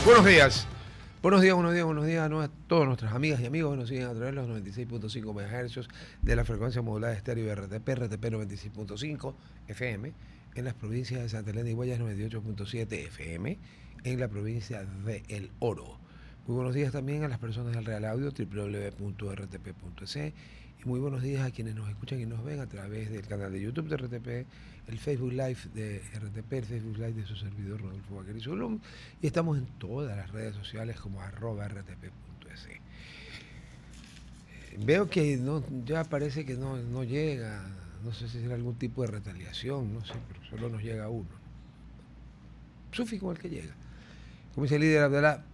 Buenos días. Buenos días a todas nuestras amigas y amigos que nos siguen a través de los 96.5 MHz de la frecuencia modulada de estéreo de RTP 96.5 FM, en las provincias de Santa Elena y Guayas 98.7 FM, en la provincia de El Oro. Muy buenos días también a las personas del Real Audio, www.rtp.es, y muy buenos días a quienes nos escuchan y nos ven a través del canal de YouTube de RTP, el Facebook Live de RTP, el Facebook Live de su servidor Rodolfo Vaqueri Zulum, y estamos en todas las redes sociales como @rtp.es. Veo que ya parece que no llega, no sé si será algún tipo de retaliación, no sé, pero solo nos llega uno. Sufi como el que llega. Como dice el líder Abdalá,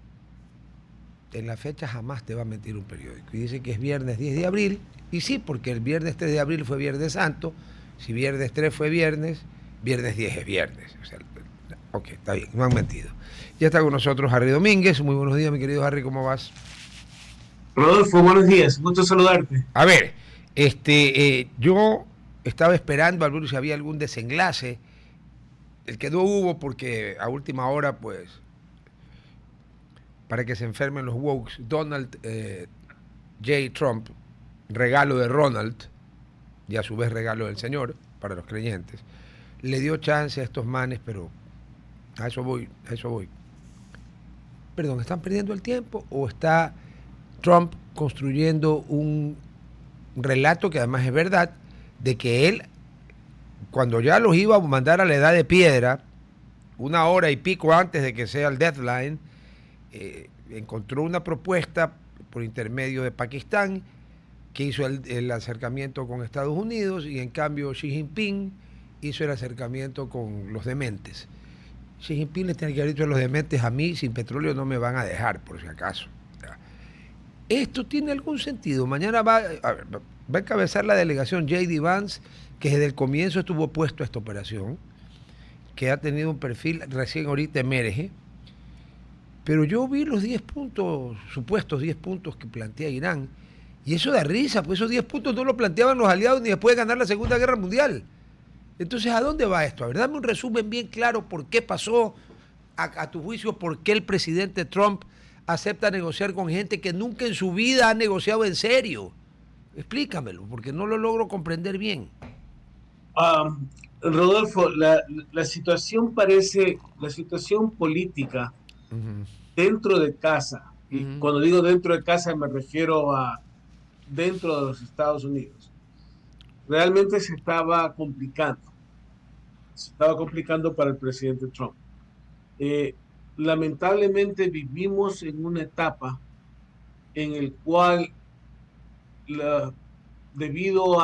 en la fecha jamás te va a mentir un periódico. Y dice que es viernes 10 de abril, y sí, porque el viernes 3 de abril fue Viernes Santo, si viernes 3 fue viernes 10 es viernes. O sea, ok, está bien, no han mentido. Ya está con nosotros Harry Domínguez. Muy buenos días, mi querido Harry, ¿cómo vas? Rodolfo, buenos días, gusto saludarte. A ver, yo estaba esperando a ver si había algún desenlace, el que no hubo porque a última hora, pues, para que se enfermen los wokes, Donald J. Trump, regalo de Ronald, y a su vez regalo del Señor, para los creyentes, le dio chance a estos manes, pero a eso voy. Perdón, ¿están perdiendo el tiempo o está Trump construyendo un relato que además es verdad, de que él, cuando ya los iba a mandar a la edad de piedra, una hora y pico antes de que sea el deadline, encontró una propuesta por intermedio de Pakistán que hizo el acercamiento con Estados Unidos, y en cambio Xi Jinping hizo el acercamiento con los dementes. Xi Jinping le tiene que haber dicho a los dementes: a mí sin petróleo no me van a dejar, por si acaso. ¿Esto tiene algún sentido? Mañana va a encabezar la delegación J.D. Vance, que desde el comienzo estuvo puesto a esta operación, que ha tenido un perfil recién ahorita emerge. Pero yo vi los 10 puntos, supuestos 10 puntos que plantea Irán, y eso da risa, pues esos 10 puntos no lo planteaban los aliados ni después de ganar la Segunda Guerra Mundial. Entonces, ¿a dónde va esto? A ver, dame un resumen bien claro por qué pasó, a tu juicio, por qué el presidente Trump acepta negociar con gente que nunca en su vida ha negociado en serio. Explícamelo, porque no lo logro comprender bien. Rodolfo, la situación política Uh-huh. dentro de casa, y Uh-huh. cuando digo dentro de casa me refiero a dentro de los Estados Unidos, realmente se estaba complicando para el presidente Trump. Eh, Lamentablemente vivimos en una etapa en el cual la, debido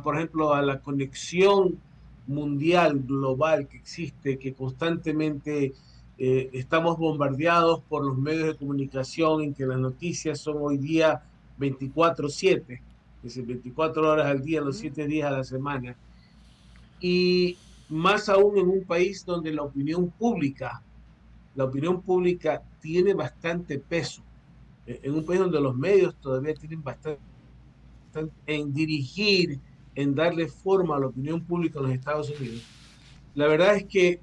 por ejemplo, a la conexión mundial, global que existe, que constantemente estamos bombardeados por los medios de comunicación, en que las noticias son hoy día 24/7, es decir, 24 horas al día, los 7 días a la semana, y más aún en un país donde la opinión pública tiene bastante peso, en un país donde los medios todavía tienen bastante en dirigir, en darle forma a la opinión pública en los Estados Unidos. La verdad es que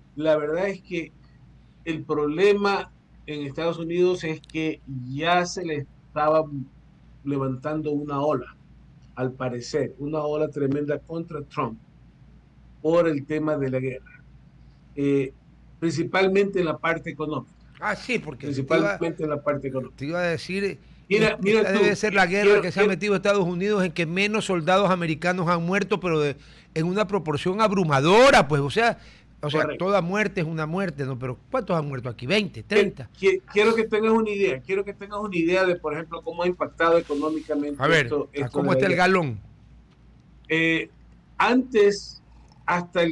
el problema en Estados Unidos es que ya se le estaba levantando una ola, al parecer, una ola tremenda contra Trump por el tema de la guerra, eh, principalmente en la parte económica, Ah, sí, porque principalmente en la parte te económica. iba a decir, Mira esta debe tú, ser la guerra quiero, que se ha quiero, metido Estados Unidos, en que menos soldados americanos han muerto, pero en una proporción abrumadora, pues, o sea, correcto. toda muerte es una muerte, ¿no? Pero ¿cuántos han muerto aquí? ¿20, 30? Quiero que tengas una idea de, por ejemplo, cómo ha impactado A económicamente ver, ¿a esto de cómo la está el guerra. galón? Eh, Antes, hasta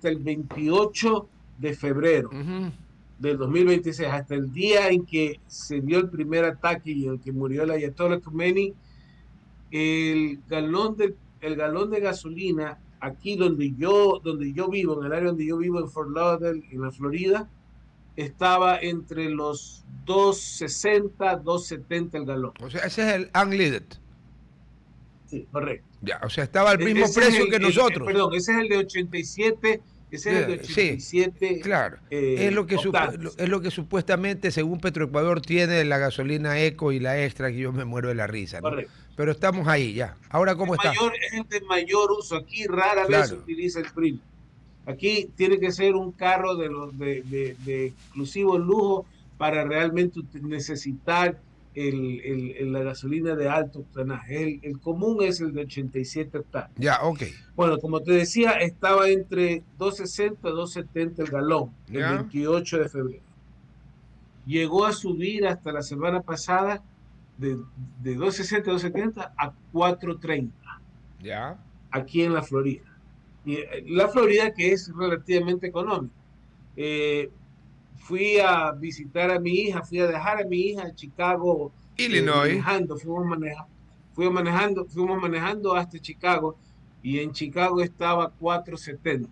el 28 de febrero Uh-huh. del 2026, hasta el día en que se dio el primer ataque y en el que murió el Ayatollah Khomeini, el galón de gasolina, aquí donde yo vivo, en el área donde yo vivo, en Fort Lauderdale, en la Florida, estaba entre los 2.60, 2.70 el galón. O sea, ese es el unleaded. Sí, correcto. Ya, o sea, estaba al mismo Ese es precio que nosotros. perdón, ese es el de 87, Ese es el de Sí, 87 claro. octanos. Es lo que supuestamente, según Petroecuador, tiene la gasolina Eco y la Extra, que yo me muero de la risa, ¿no? Correcto. Pero estamos ahí ya. Ahora, ¿cómo está? Es el de mayor uso. Aquí rara vez se Claro. utiliza el premium. Aquí tiene que ser un carro de exclusivo lujo para realmente necesitar la gasolina de alto octanaje. El común es el de 87 octanos. Ya, ok. Bueno, como te decía, estaba entre 2.60 y 2.70 el galón el Ya, 28 de febrero. Llegó a subir hasta la semana pasada de 2.60 a 2.70 a 4.30 ya. aquí en la Florida. Y la Florida que es relativamente económica. Eh, Fui a visitar a mi hija, fui a dejar a mi hija en Chicago Illinois. manejando, fuimos manejando hasta Chicago y en Chicago estaba 4.70.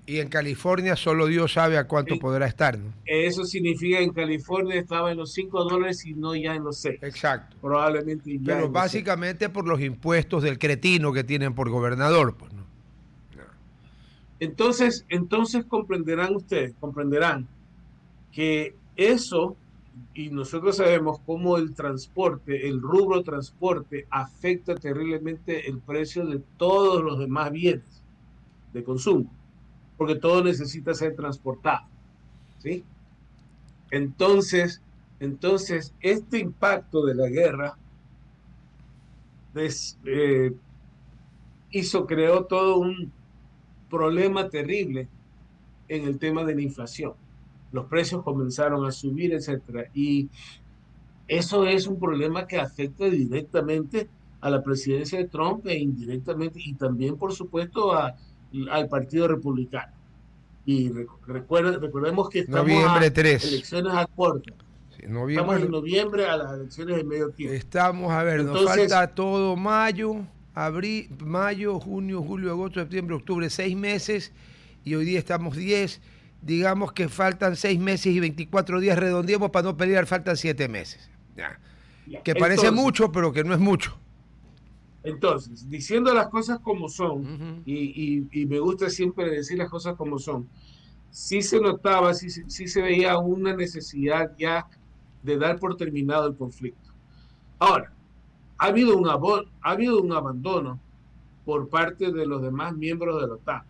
Y en California solo Dios sabe a cuánto En- podrá estar, ¿no? Eso significa que en California estaba en los $5 y no ya en los 6. Exacto. Probablemente ya Pero en los 6. básicamente por los impuestos del cretino que tienen por gobernador, pues, ¿no? Entonces comprenderán que eso, y nosotros sabemos cómo el transporte, el rubro transporte, afecta terriblemente el precio de todos los demás bienes de consumo, porque todo necesita ser transportado, ¿sí? Entonces, este impacto de la guerra des, creó todo un problema terrible en el tema de la inflación. Los precios comenzaron a subir, etcétera. Y eso es un problema que afecta directamente a la presidencia de Trump e indirectamente, y también, por supuesto, al Partido Republicano. Y recordemos que estamos Noviembre a 3. elecciones a corto. Sí, Estamos en noviembre. noviembre a las elecciones de medio tiempo. Estamos, a ver, nos Entonces, falta todo mayo, abril, mayo, junio, julio, agosto, septiembre, octubre, 6 meses, y hoy día estamos 10. Digamos que faltan 6 meses y 24 días, redondeemos para no pelear, faltan 7 meses. Ya. ya, Que parece mucho, pero que no es mucho. diciendo las cosas como son, Ujú. y me gusta siempre decir las cosas como son, sí se notaba, sí se veía una necesidad ya de dar por terminado el conflicto. Ahora, ha habido un abandono por parte de los demás miembros de la OTAN,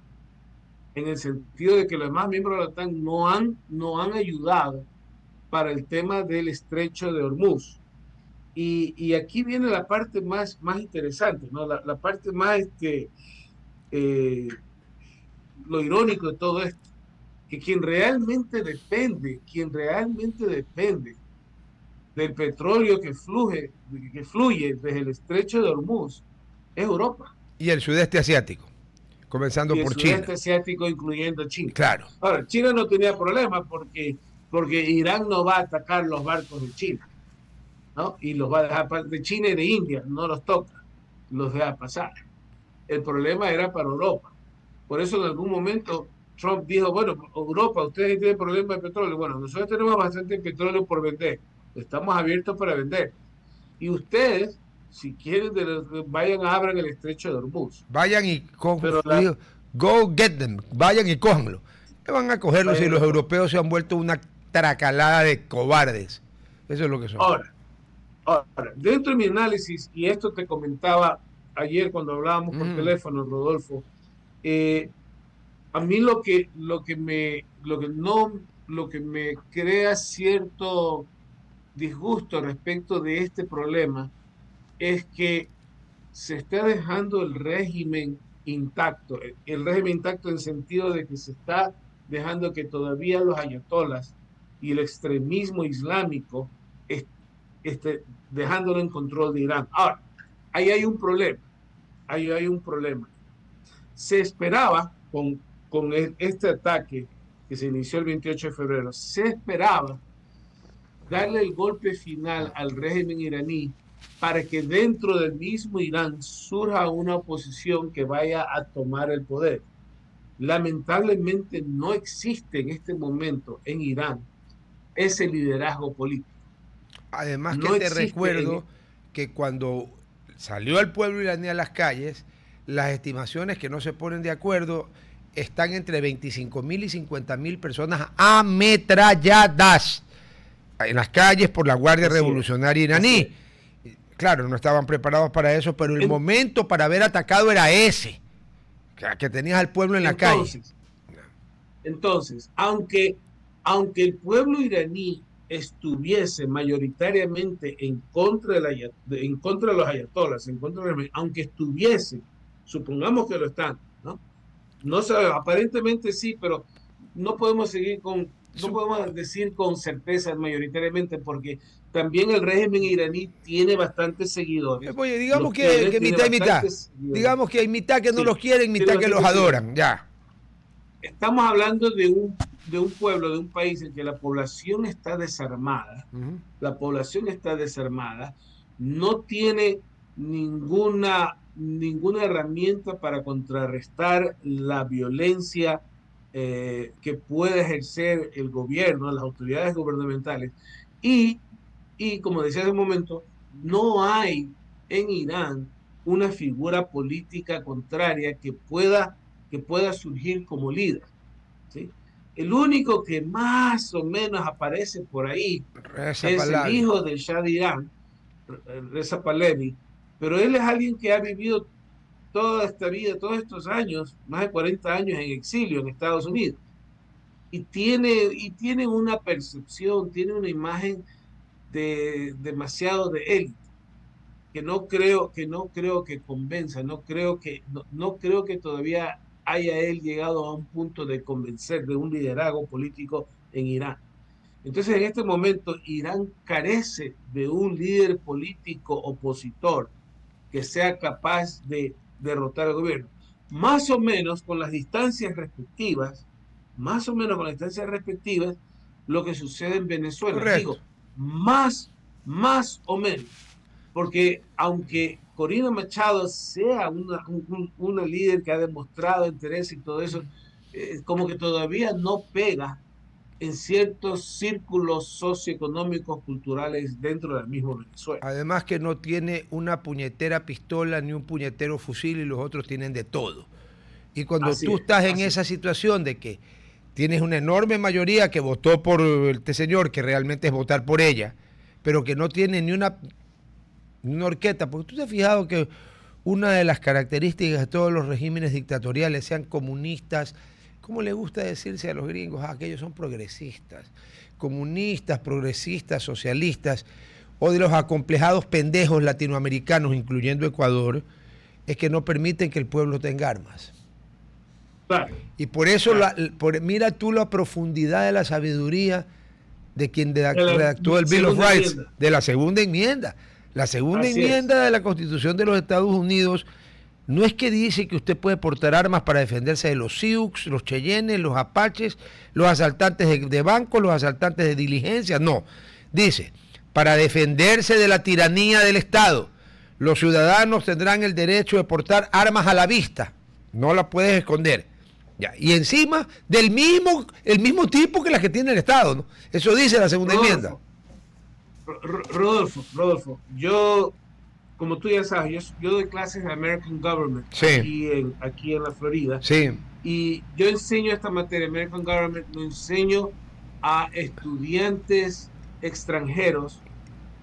en el sentido de que los demás miembros de la OTAN no han ayudado para el tema del estrecho de Hormuz. Y aquí viene la parte más interesante, ¿no? La parte más, eh, lo irónico de todo esto, que quien realmente depende del petróleo que fluye desde el estrecho de Hormuz, es Europa Y el sudeste asiático, comenzando y el por China. sudeste asiático, incluyendo China. Claro. Ahora, China no tenía problema porque Irán no va a atacar los barcos de China, ¿no? Y los va a dejar de China y de India, no los toca, los deja pasar. El problema era para Europa. Por eso en algún momento Trump dijo, bueno, Europa, ustedes tienen problemas de petróleo. Bueno, nosotros tenemos bastante petróleo por vender. Estamos abiertos para vender. Y ustedes, si quieren, vayan, abran el estrecho de Hormuz. Vayan y Pero go get them, vayan y cójanlo. ¿Qué van a cogerlo si los europeos se han vuelto una tracalada de cobardes? Eso es lo que son. Ahora, dentro de mi análisis, y esto te comentaba ayer cuando hablábamos por teléfono, Rodolfo, a mí lo que me crea cierto disgusto respecto de este problema es que se está dejando el régimen intacto en el sentido de que se está dejando que todavía los ayatolas y el extremismo islámico dejándolo en control de Irán. Ahora, ahí hay un problema, ahí hay un problema. Se esperaba con este ataque que se inició el 28 de febrero, se esperaba darle el golpe final al régimen iraní para que dentro del mismo Irán surja una oposición que vaya a tomar el poder. Lamentablemente no existe en este momento en Irán ese liderazgo político. Además que No te existe recuerdo que cuando salió el pueblo iraní a las calles, las estimaciones que no se ponen de acuerdo están entre 25.000 y 50.000 personas ametralladas en las calles por la Guardia Revolucionaria iraní. Claro, no estaban preparados para eso, pero el momento para haber atacado era ese, que tenías al pueblo en la calle. Entonces, aunque el pueblo iraní estuviese mayoritariamente en contra de los ayatolás, aunque estuviese, supongamos que lo están, ¿no? No sabemos, aparentemente sí, pero no podemos no podemos decir con certeza mayoritariamente, porque también el régimen iraní tiene bastantes seguidores. Oye, digamos que mitad y mitad. Digamos que hay mitad que no los quieren, mitad que los adoran, ya. Estamos hablando de un pueblo, de un país en que la población está desarmada. La población está desarmada, no tiene ninguna herramienta para contrarrestar la violencia que puede ejercer el gobierno, las autoridades gubernamentales. Y como decía hace un momento, no hay en Irán una figura política contraria que pueda surgir como líder, ¿sí? El único que más o menos aparece por ahí es el hijo del Shah de Irán, Reza Pahlavi, pero él es alguien que ha vivido toda esta vida, todos estos años, más de 40 años en exilio en Estados Unidos, y tiene una percepción, tiene una imagen demasiado de élite, que no creo que convenza, no creo que todavía haya él llegado a un punto de convencer de un liderazgo político en Irán. Entonces, en este momento, Irán carece de un líder político opositor que sea capaz de derrotar al gobierno. Más o menos con las distancias respectivas, lo que sucede en Venezuela. Correcto. Digo, más o menos. Porque aunque Corina Machado sea una líder que ha demostrado interés y todo eso, como que todavía no pega en ciertos círculos socioeconómicos, culturales dentro del mismo Venezuela. Además que no tiene una puñetera pistola ni un puñetero fusil y los otros tienen de todo. Y cuando tú estás en esa situación de que tienes una enorme mayoría que votó por este señor, que realmente es votar por ella, pero que no tiene ni una horqueta, porque tú te has fijado que una de las características de todos los regímenes dictatoriales, sean comunistas, ¿cómo le gusta decirse a los gringos? Aquellos son progresistas, comunistas, progresistas, socialistas, o de los acomplejados pendejos latinoamericanos, incluyendo Ecuador, es que no permiten que el pueblo tenga armas. Claro. Y por eso, mira tú la profundidad de la sabiduría de quien redactó el Bill of Rights, de la segunda enmienda. La segunda enmienda de la Constitución de los Estados Unidos no es que dice que usted puede portar armas para defenderse de los Sioux, los Cheyennes, los Apaches, los asaltantes de bancos, los asaltantes de diligencias. No, dice, para defenderse de la tiranía del Estado, los ciudadanos tendrán el derecho de portar armas a la vista. No las puedes esconder. Ya, y encima el mismo tipo que las que tiene el Estado, ¿no? Eso dice la segunda enmienda. Rodolfo, yo, como tú ya sabes, yo doy clases de American Government aquí en la Florida. Sí. Y yo enseño esta materia, American Government, lo enseño a estudiantes extranjeros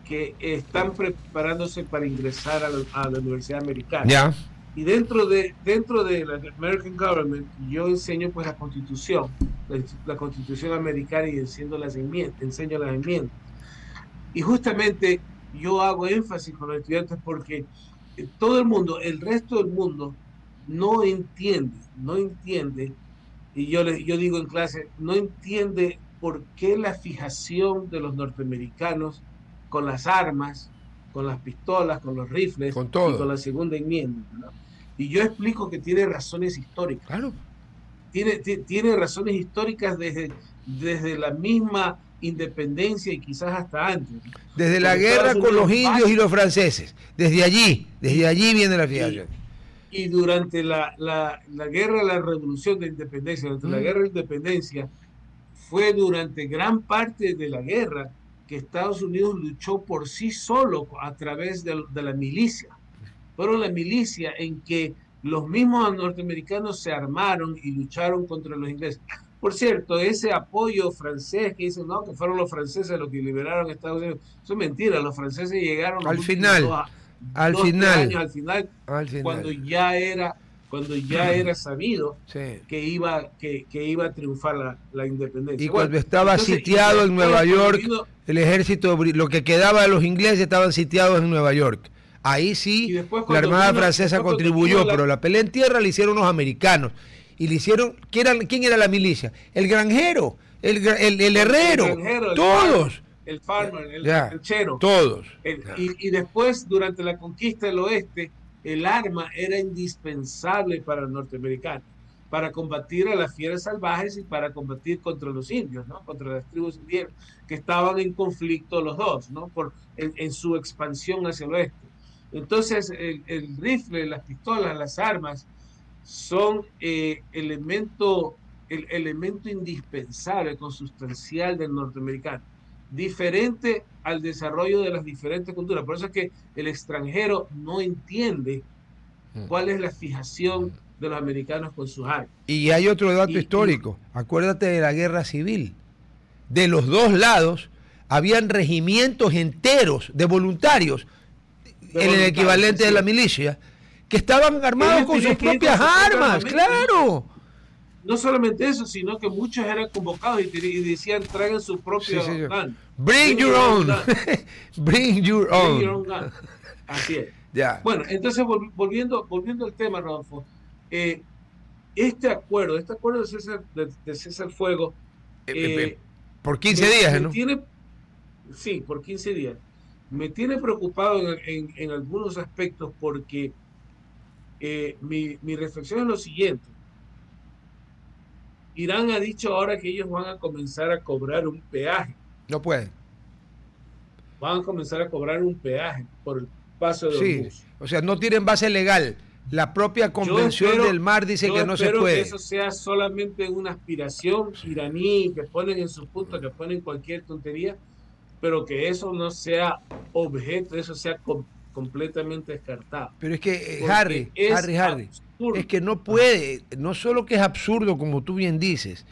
que están preparándose para ingresar a la Universidad Americana. Ya. Y dentro de la American Government, yo enseño pues la Constitución americana y enseño las enmiendas. Y justamente yo hago énfasis con los estudiantes porque todo el mundo, el resto del mundo, no entiende, y yo digo en clase, no entiende por qué la fijación de los norteamericanos con las armas, con las pistolas, con los rifles, con todo, y con la segunda enmienda, ¿no? Y yo explico que tiene razones históricas. Claro. Tiene razones históricas desde la misma independencia y quizás hasta antes. Desde la guerra con los indios y los franceses. Desde allí viene la fijación. Y durante la guerra de la revolución de independencia, durante la guerra de independencia, fue durante gran parte de la guerra que Estados Unidos luchó por sí solo a través de la milicia. Fueron la milicia en que los mismos norteamericanos se armaron y lucharon contra los ingleses. Por cierto, ese apoyo francés que dicen, no, que fueron los franceses los que liberaron a Estados Unidos, eso es mentira, los franceses llegaron los Al últimos final, al dos, tres final, años al final, cuando ya era sabido sí. que iba a triunfar la independencia. Y cuando estaba sitiado en Nueva York, el ejército, lo que quedaba de los ingleses estaban sitiados en Nueva York. Ahí sí, la Armada Francesa contribuyó, pero la pelea en tierra la hicieron los americanos. Y le hicieron, ¿quién era la milicia? El granjero, el herrero, todos. El farmer, el chero. Todos. Y después, durante la conquista del oeste, el arma era indispensable para el norteamericano, para combatir a las fieras salvajes y para combatir contra los indios, ¿no? Contra las tribus indígenas, que estaban en conflicto los dos, ¿no? En su expansión hacia el oeste. Entonces, el rifle, las pistolas, las armas, son el elemento indispensable, consustancial del norteamericano, diferente al desarrollo de las diferentes culturas. Por eso es que el extranjero no entiende cuál es la fijación de los americanos con sus armas. Y hay otro dato histórico, acuérdate de la guerra civil. De los dos lados habían regimientos enteros de voluntarios, en el equivalente de la milicia, que estaban armados con sus propias armas, claro. No solamente eso, sino que muchos eran convocados y decían, traigan su propio gun. Bring your own. Bring your own gun. Así es. Yeah. Bueno, entonces volviendo al tema, Rodolfo, este acuerdo de cesar fuego, por 15 días, ¿no? Sí, por 15 días. Me tiene preocupado en algunos aspectos porque mi reflexión es lo siguiente. Irán ha dicho ahora que ellos van a comenzar a cobrar un peaje. No pueden. Van a comenzar a cobrar un peaje por el paso de Hormuz. Sí, o sea, no tienen base legal. La propia Convención del Mar dice que no se puede. Que eso sea solamente una aspiración iraní, que ponen en sus puntos, que ponen cualquier tontería, pero que eso no sea objeto, eso sea completamente descartado. Pero es que, Harry, es que no puede, no solo que es absurdo, como tú bien dices,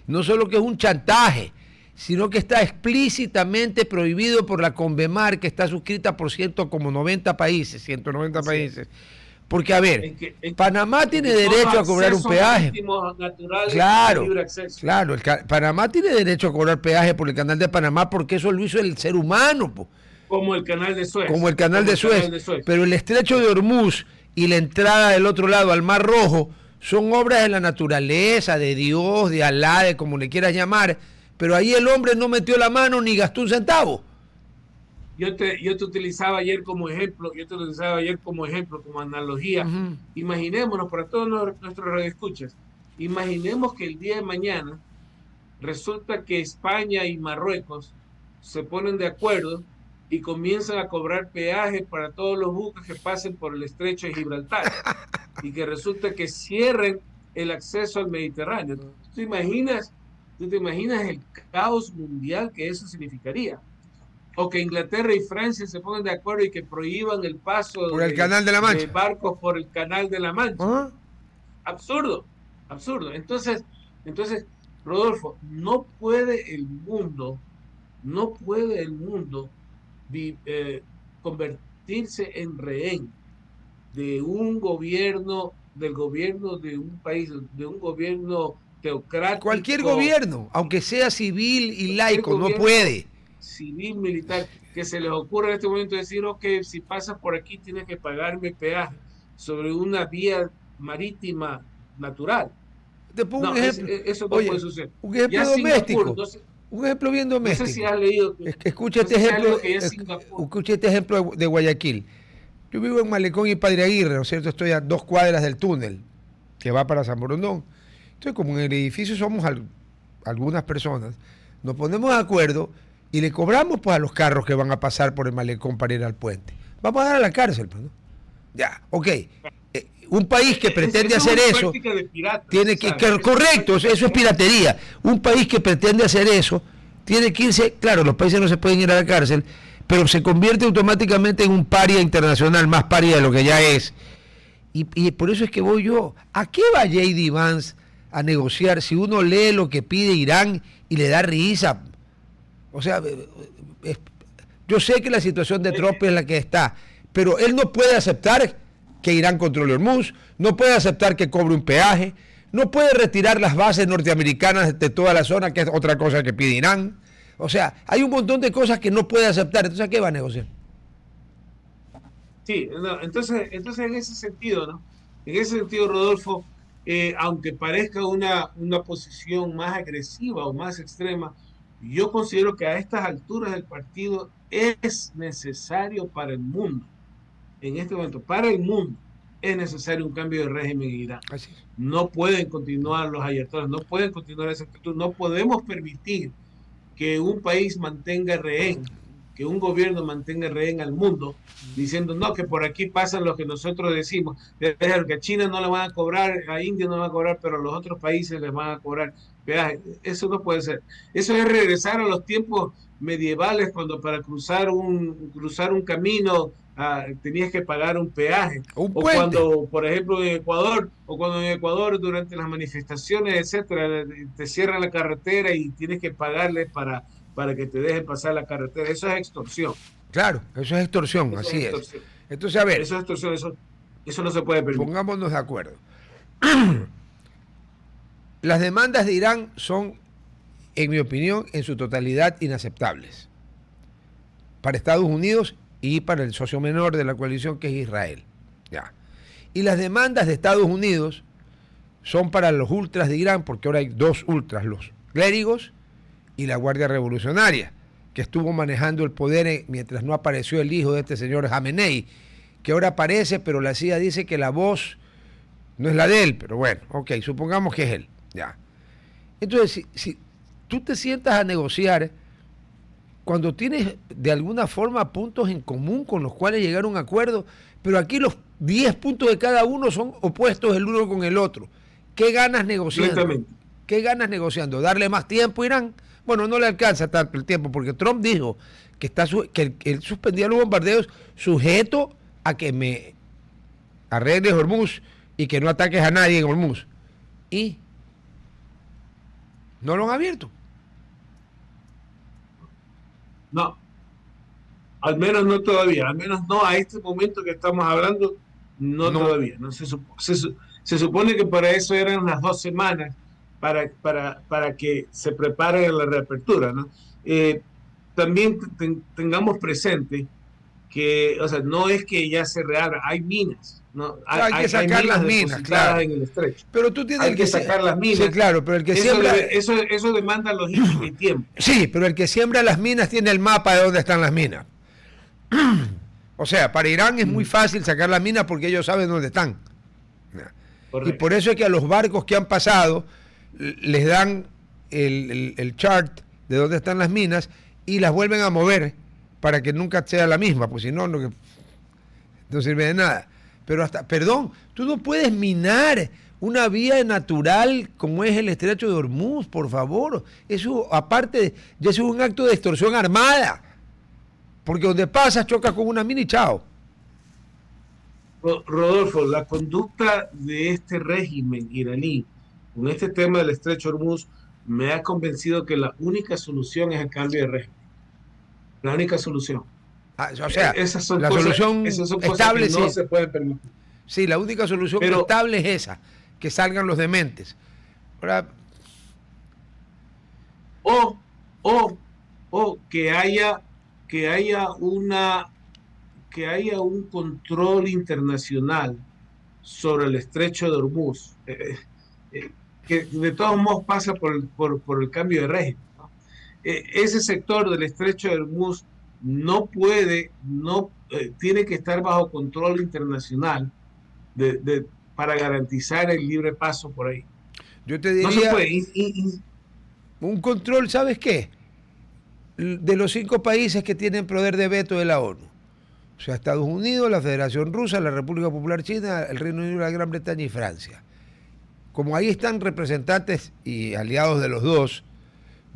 no solo que es un chantaje, sino que está explícitamente prohibido por la Convemar, que está suscrita por 190 países. Porque, a ver, Panamá tiene derecho a cobrar un peaje. Claro, Panamá tiene derecho a cobrar peaje por el canal de Panamá, porque eso lo hizo el ser humano, como el canal de Suez. Como el canal de Suez. Pero el estrecho de Hormuz y la entrada del otro lado al Mar Rojo son obras de la naturaleza, de Dios, de Alá, de como le quieras llamar, pero ahí el hombre no metió la mano ni gastó un centavo. Yo te utilizaba ayer como ejemplo, como analogía. Imaginémonos, para todos nuestros radioescuchas, imaginemos que el día de mañana resulta que España y Marruecos se ponen de acuerdo y comienzan a cobrar peaje para todos los buques que pasen por el estrecho de Gibraltar y que resulta que cierren el acceso al Mediterráneo. ¿Tú te imaginas el caos mundial que eso significaría? O que Inglaterra y Francia se pongan de acuerdo y que prohíban el paso por el Canal de la Mancha, de barcos por el Canal de la Mancha. Absurdo. Entonces, Rodolfo, no puede el mundo convertirse en rehén de un gobierno, del gobierno de un país, de un gobierno teocrático. Cualquier gobierno, aunque sea civil y laico, no puede. Civil, militar, que se les ocurra en este momento decir, ok, si pasas por aquí tienes que pagarme peaje sobre una vía marítima natural. Te pongo un ejemplo. Eso no puede suceder. Un ejemplo doméstico. Un ejemplo bien doméstico. No sé si has leído. Escucha este ejemplo de Guayaquil. Yo vivo en Malecón y Padre Aguirre, ¿no es cierto? Estoy a 2 cuadras del túnel que va para San Borondón. Entonces, como en el edificio somos algunas personas, nos ponemos de acuerdo y le cobramos pues a los carros que van a pasar por el Malecón para ir al puente. Vamos a dar a la cárcel, pues, ¿no? Ya, ok. Un país que pretende hacer eso tiene que correcto, eso es piratería. Un país que pretende hacer eso tiene que irse, claro, los países no se pueden ir a la cárcel, pero se convierte automáticamente en un paria internacional, más paria de lo que ya es. Y por eso es que voy yo. ¿A qué va J.D. Vance a negociar si uno lee lo que pide Irán y le da risa? O sea, yo sé que la situación de Trump es la que está, pero él no puede aceptar que Irán controle Hormuz, no puede aceptar que cobre un peaje, no puede retirar las bases norteamericanas de toda la zona, que es otra cosa que pide Irán. O sea, hay un montón de cosas que no puede aceptar. Entonces, ¿a qué va a negociar? Sí, no, entonces en ese sentido, ¿no? En ese sentido, Rodolfo, aunque parezca una posición más agresiva o más extrema, yo considero que a estas alturas del partido es necesario para el mundo, en este momento, para el mundo, es necesario un cambio de régimen en Irán. Así es. No pueden continuar los ayatollahs, no pueden continuar esa actitud, no podemos permitir que un país mantenga rehén, que un gobierno mantenga rehén al mundo, diciendo, no, que por aquí pasan lo que nosotros decimos, que a China no le van a cobrar, a India no le van a cobrar, pero a los otros países les van a cobrar peaje. Eso no puede ser. Eso es regresar a los tiempos medievales, cuando para cruzar un camino tenías que pagar un peaje. Un O puente. cuando, por ejemplo, en Ecuador durante las manifestaciones, etcétera, te cierran la carretera y tienes que pagarle para que te dejen pasar la carretera. Eso es extorsión. Claro, eso es extorsión, Eso así es es. extorsión. Entonces, a ver, Eso es extorsión, eso no se puede permitir. pongámonos de acuerdo. Las demandas de Irán son, en mi opinión, en su totalidad inaceptables para Estados Unidos y para el socio menor de la coalición, que es Israel. Ya. Y las demandas de Estados Unidos son para los ultras de Irán, porque ahora hay dos ultras, los clérigos y la Guardia Revolucionaria, que estuvo manejando el poder mientras no apareció el hijo de este señor Jamenei, que ahora aparece, pero la CIA dice que la voz no es la de él, pero bueno, ok, supongamos que es él. Ya. Entonces, si tú te sientas a negociar, cuando tienes de alguna forma puntos en común con los cuales llegar a un acuerdo, pero aquí los 10 puntos de cada uno son opuestos el uno con el otro, ¿qué ganas negociando? ¿Qué ganas negociando? ¿Darle más tiempo a Irán? Bueno, no le alcanza tanto el tiempo, porque Trump dijo que él suspendía los bombardeos sujeto a que me arregle Hormuz y que no ataques a nadie en Hormuz. Y no lo han abierto. No, al menos no todavía, al menos no a este momento que estamos hablando, no todavía. No se supone que para eso eran las 2 semanas, para que se prepare la reapertura, ¿no? También tengamos presente que, o sea, no es que ya se reabra, hay minas, ¿no? Hay que sacar las minas, claro. En el estrecho. Pero tú tienes hay que sacar las minas. Sí, claro, pero el que siembra... Eso demanda logística y tiempo. Sí, pero el que siembra las minas tiene el mapa de dónde están las minas. O sea, para Irán es muy fácil sacar las minas porque ellos saben dónde están. Correcto. Y por eso es que a los barcos que han pasado les dan el chart de dónde están las minas y las vuelven a mover para que nunca sea la misma, pues si no, no sirve de nada. Pero perdón, tú no puedes minar una vía natural como es el estrecho de Hormuz, por favor. Eso, aparte, ya es un acto de extorsión armada. Porque donde pasas, chocas con una mina y chao. Rodolfo, la conducta de este régimen iraní con este tema del estrecho de Hormuz me ha convencido que la única solución es el cambio de régimen. La única solución. O sea, esas son la cosas, solución esas son cosas estable, que no sí, se pueden permitir. Sí, la única solución estable es esa, que salgan los dementes. Ahora, o que haya un control internacional sobre el estrecho de Hormuz, que de todos modos pasa por el cambio de régimen, ¿no? Ese sector del estrecho de Hormuz tiene que estar bajo control internacional para garantizar el libre paso por ahí. Yo te diría, no se puede. Un control, ¿sabes qué? De los 5 países que tienen poder de veto de la ONU. O sea, Estados Unidos, la Federación Rusa, la República Popular China, el Reino Unido, la Gran Bretaña y Francia. Como ahí están representantes y aliados de los dos,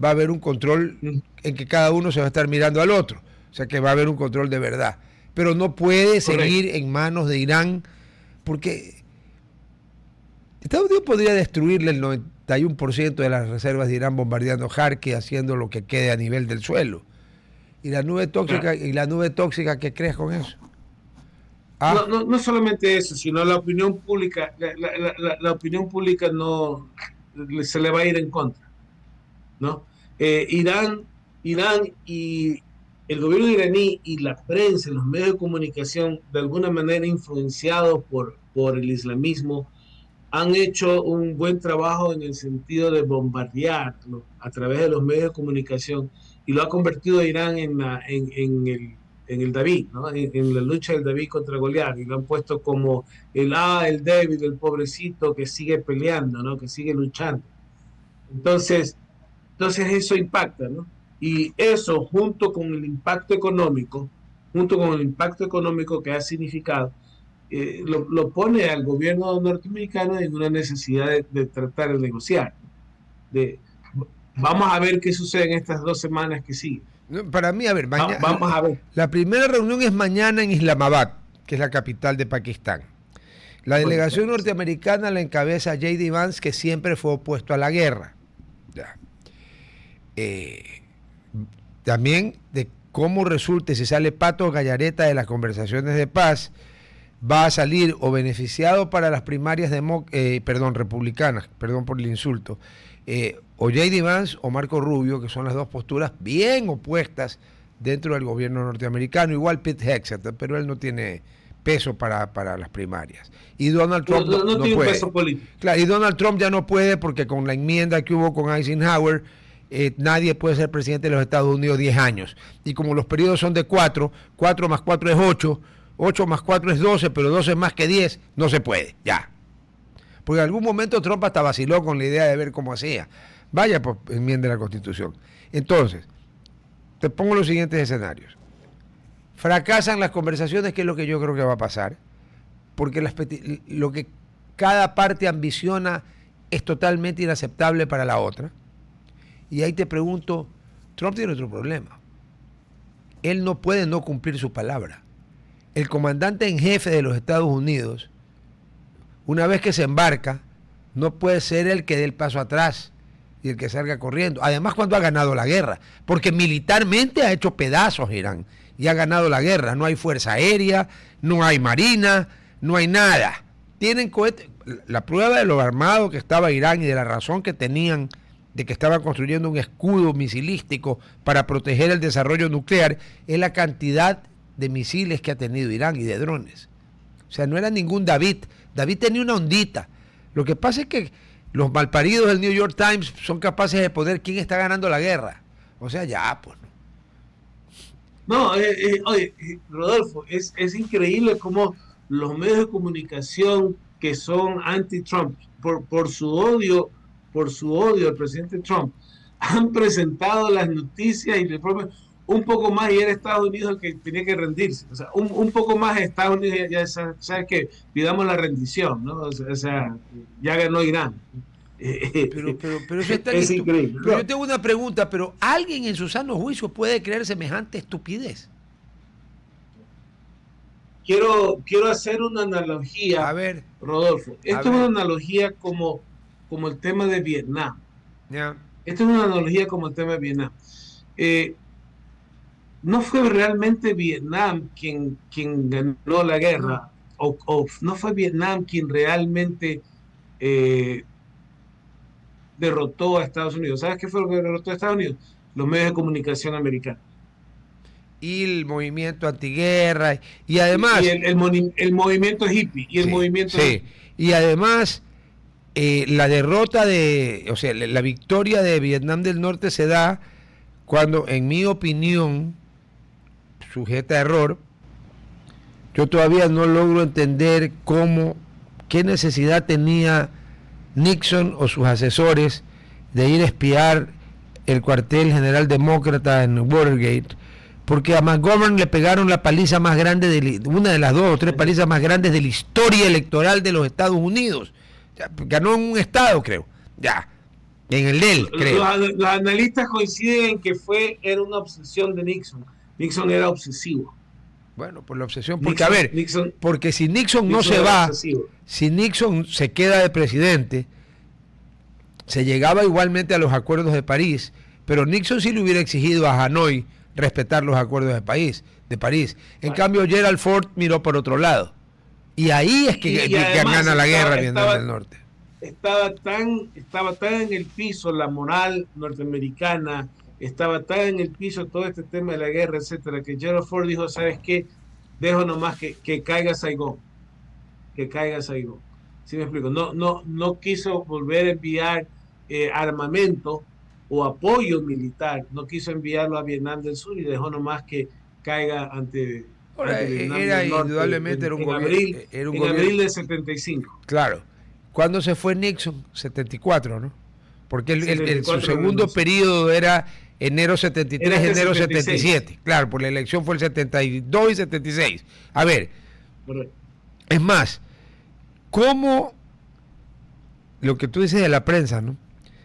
va a haber un control en que cada uno se va a estar mirando al otro. O sea que va a haber un control de verdad. Pero no puede seguir en manos de Irán porque Estados Unidos podría destruirle el 91% de las reservas de Irán bombardeando Jarque, haciendo lo que quede a nivel del suelo. Y la nube tóxica, ¿qué crees con eso? No solamente eso, sino la opinión pública, la opinión pública no se le va a ir en contra, ¿no? Irán y el gobierno iraní y la prensa, los medios de comunicación, de alguna manera influenciados por el islamismo, han hecho un buen trabajo en el sentido de bombardear, ¿no?, a través de los medios de comunicación, y lo ha convertido a Irán en el David, ¿no?, en la lucha del David contra Goliat, y lo han puesto como el débil, el pobrecito que sigue peleando, ¿no?, que sigue luchando. Entonces eso impacta, ¿no? Y eso junto con el impacto económico que ha significado, lo pone al gobierno norteamericano en una necesidad de tratar de negociar. De, vamos a ver qué sucede en estas 2 semanas que siguen. Para mí, a ver, vamos a ver. La primera reunión es mañana en Islamabad, que es la capital de Pakistán. La delegación norteamericana la encabeza J.D. Vance, que siempre fue opuesto a la guerra. Ya. También de cómo resulte, si sale Pato Gallareta de las conversaciones de paz, va a salir o beneficiado para las primarias republicanas, perdón por el insulto, o J.D. Vance o Marco Rubio, que son las dos posturas bien opuestas dentro del gobierno norteamericano, igual Pete Hegseth, pero él no tiene peso para las primarias. Y Donald Trump no tiene puede. Peso político. Claro, y Donald Trump ya no puede porque con la enmienda que hubo con Eisenhower, nadie puede ser presidente de los Estados Unidos 10 años. Y como los periodos son de 4 más 4 es 8, 8 más 4 es 12, pero 12 es más que 10, no se puede, ya. Porque en algún momento Trump hasta vaciló con la idea de ver cómo hacía. Vaya, pues enmiende la Constitución. Entonces, te pongo los siguientes escenarios. Fracasan las conversaciones, que es lo que yo creo que va a pasar, porque lo que cada parte ambiciona es totalmente inaceptable para la otra. Y ahí te pregunto, Trump tiene otro problema. Él no puede no cumplir su palabra. El comandante en jefe de los Estados Unidos, una vez que se embarca, no puede ser el que dé el paso atrás y el que salga corriendo. Además, cuando ha ganado la guerra, porque militarmente ha hecho pedazos Irán y ha ganado la guerra. No hay fuerza aérea, no hay marina, no hay nada. Tienen cohetes. La prueba de lo armado que estaba Irán y de la razón que tenían de que estaban construyendo un escudo misilístico para proteger el desarrollo nuclear es la cantidad de misiles que ha tenido Irán y de drones. O sea, no era ningún David. David tenía una ondita. Lo que pasa es que los malparidos del New York Times son capaces de poner quién está ganando la guerra. O sea, ya, pues. Oye, Rodolfo, es increíble cómo los medios de comunicación que son anti-Trump, por su odio al presidente Trump, han presentado las noticias y le proponen un poco más, y era Estados Unidos el que tenía que rendirse. O sea, un poco más Estados Unidos, ya sabes que pidamos la rendición, ¿no? O sea, ya ganó Irán. Pero eso es increíble. Pero yo tengo una pregunta, pero ¿alguien en su sano juicio puede creer semejante estupidez? Quiero hacer una analogía, a ver, Rodolfo. Esto es una analogía como el tema de Vietnam. Yeah. Esto es una analogía como el tema de Vietnam. No fue realmente Vietnam quien ganó la guerra, o no fue Vietnam quien realmente derrotó a Estados Unidos. ¿Sabes qué fue lo que derrotó a Estados Unidos? Los medios de comunicación americanos. Y el movimiento antiguerra, y además... Y el movimiento hippie, y el movimiento... Sí, y además... la derrota la victoria de Vietnam del Norte se da cuando, en mi opinión, sujeta a error, yo todavía no logro entender qué necesidad tenía Nixon o sus asesores de ir a espiar el cuartel general demócrata en Watergate, porque a McGovern le pegaron la paliza más grande, una de las 2 o 3 palizas más grandes de la historia electoral de los Estados Unidos. Ganó en un estado, creo. Ya. En el de él, creo. Los analistas coinciden en que era una obsesión de Nixon. Nixon era obsesivo. Bueno, por la obsesión, porque Nixon, a ver, Nixon, porque si Nixon no Nixon se era va, obsesivo. si Nixon se queda de presidente, se llegaba igualmente a los acuerdos de París, pero Nixon sí le hubiera exigido a Hanoi respetar los acuerdos de París. En cambio, Gerald Ford miró por otro lado. Y ahí es que Además gana la guerra Vietnam del Norte. estaba tan en el piso la moral norteamericana, estaba tan en el piso todo este tema de la guerra, etcétera, que Gerald Ford dijo, ¿sabes qué? Dejo nomás que caiga Saigón, que caiga Saigón. ¿Sí me explico? No quiso volver a enviar armamento o apoyo militar, no quiso enviarlo a Vietnam del Sur y dejó nomás que caiga Ahora, ante Vietnam era del Norte indudablemente era un en gobierno. abril del 75. Claro. ¿Cuándo se fue Nixon? 74, ¿no? Porque su 74 segundo renunció. periodo era enero 73, Era hasta el enero 76. 77. Claro, por la elección fue el 72 y 76. A ver, Correcto. es más, ¿cómo lo que tú dices de la prensa, ¿no?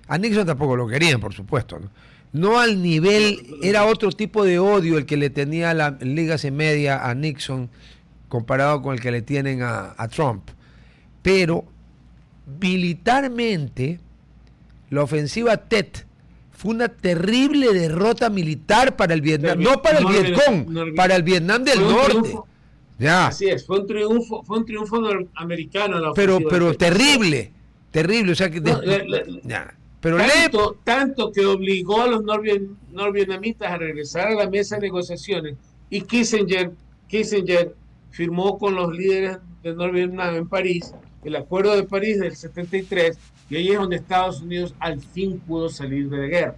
A Nixon tampoco lo querían, por supuesto, ¿no? No al nivel, era otro tipo de odio el que le tenía la Legacy Media a Nixon comparado con el que le tienen a Trump. Pero militarmente, la ofensiva Tet fue una terrible derrota militar para el Vietnam, no para el Vietcong, para el Vietnam del Norte. Ya. Así es, fue un triunfo americano la pero ofensiva Tet. terrible, terrible, o sea que ya. Pero tanto que obligó a los norvietnamitas a regresar a la mesa de negociaciones y Kissinger firmó con los líderes de Norvietnam en París el Acuerdo de París del 73 y ahí es donde Estados Unidos al fin pudo salir de la guerra,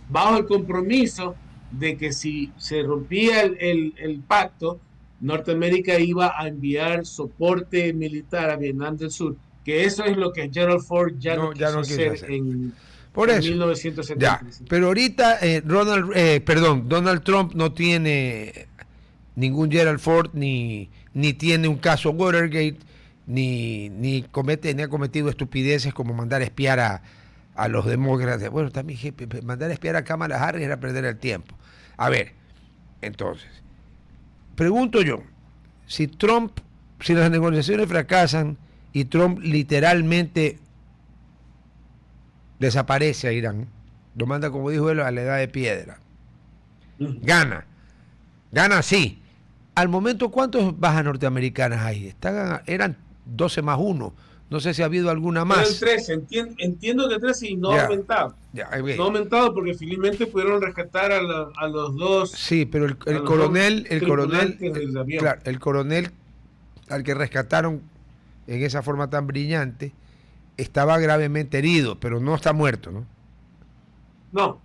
bajo el compromiso de que si se rompía el pacto, Norteamérica iba a enviar soporte militar a Vietnam del Sur, que eso es lo que Gerald Ford ya no quiso hacer. Por eso, 1975. ya. Pero ahorita Donald Trump no tiene ningún Gerald Ford, ni tiene un caso Watergate, ni ha cometido estupideces como mandar a espiar a los demócratas. Bueno, también mandar a espiar a Kamala Harris era perder el tiempo. A ver, entonces, pregunto yo, si las negociaciones fracasan y Trump literalmente desaparece a Irán, lo manda, como dijo él, a la edad de piedra. Gana sí. Al momento, ¿cuántas bajas norteamericanas hay? Eran 12 más 1. No sé si ha habido alguna más. Eran 13, entiendo que 13 y no ha aumentado. Okay. No ha aumentado porque finalmente pudieron rescatar a los dos. Sí, pero el coronel, claro, el coronel al que rescataron en esa forma tan brillante, estaba gravemente herido, pero no está muerto, ¿no? No,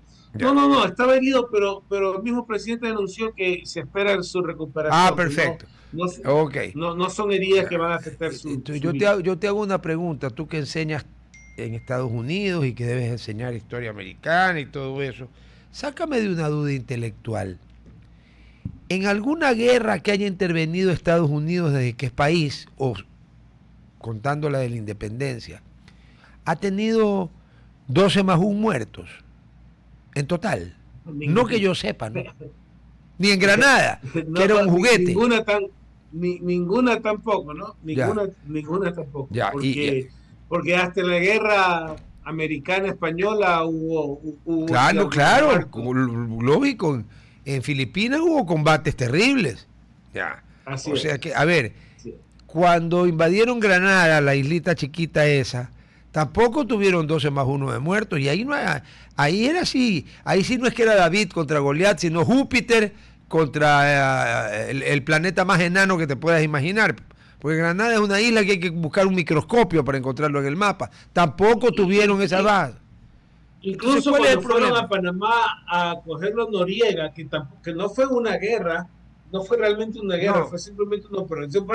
estaba herido, pero el mismo presidente anunció que se espera su recuperación. Perfecto. No son heridas que van a afectar su vida. Yo te hago una pregunta, tú que enseñas en Estados Unidos y que debes enseñar historia americana y todo eso, sácame de una duda intelectual. ¿En alguna guerra que haya intervenido Estados Unidos desde que es país, o contando la de la independencia, ha tenido 12 más 1 muertos en total? No que yo sepa, ¿no? Ni en Granada, que era un juguete. Ninguna tampoco, ¿no? Ninguna tampoco. Porque hasta la guerra americana-española hubo claro, lógico. En Filipinas hubo combates terribles. Ya. O sea que, a ver, cuando invadieron Granada, la islita chiquita esa, tampoco tuvieron 12 más 1 de muertos. Y ahí era así. Ahí sí no es que era David contra Goliat, sino Júpiter contra el planeta más enano que te puedas imaginar. Porque Granada es una isla que hay que buscar un microscopio para encontrarlo en el mapa. Tampoco tuvieron esa base. Incluso cuando fueron a Panamá a cogerlo Noriega, que no fue una guerra, no fue realmente una guerra, fue simplemente una operación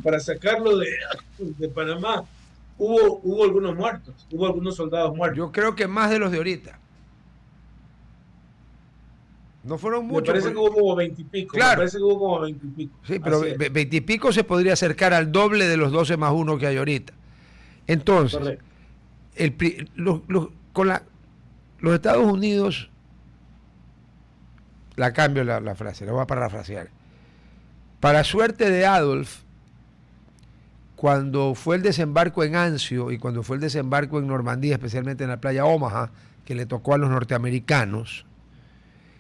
para sacarlo de Panamá. Hubo algunos muertos, hubo algunos soldados muertos. Yo creo que más de los de ahorita. No fueron muchos. Me parece que hubo como 20 y pico. Claro. Me parece que hubo como 20 y pico. Sí, pero 20 y pico se podría acercar al doble de los 12 más 1 que hay ahorita. Entonces, los Estados Unidos, la cambio la frase, la voy a parafrasear. Para suerte de Adolf, cuando fue el desembarco en Anzio y cuando fue el desembarco en Normandía, especialmente en la playa Omaha, que le tocó a los norteamericanos,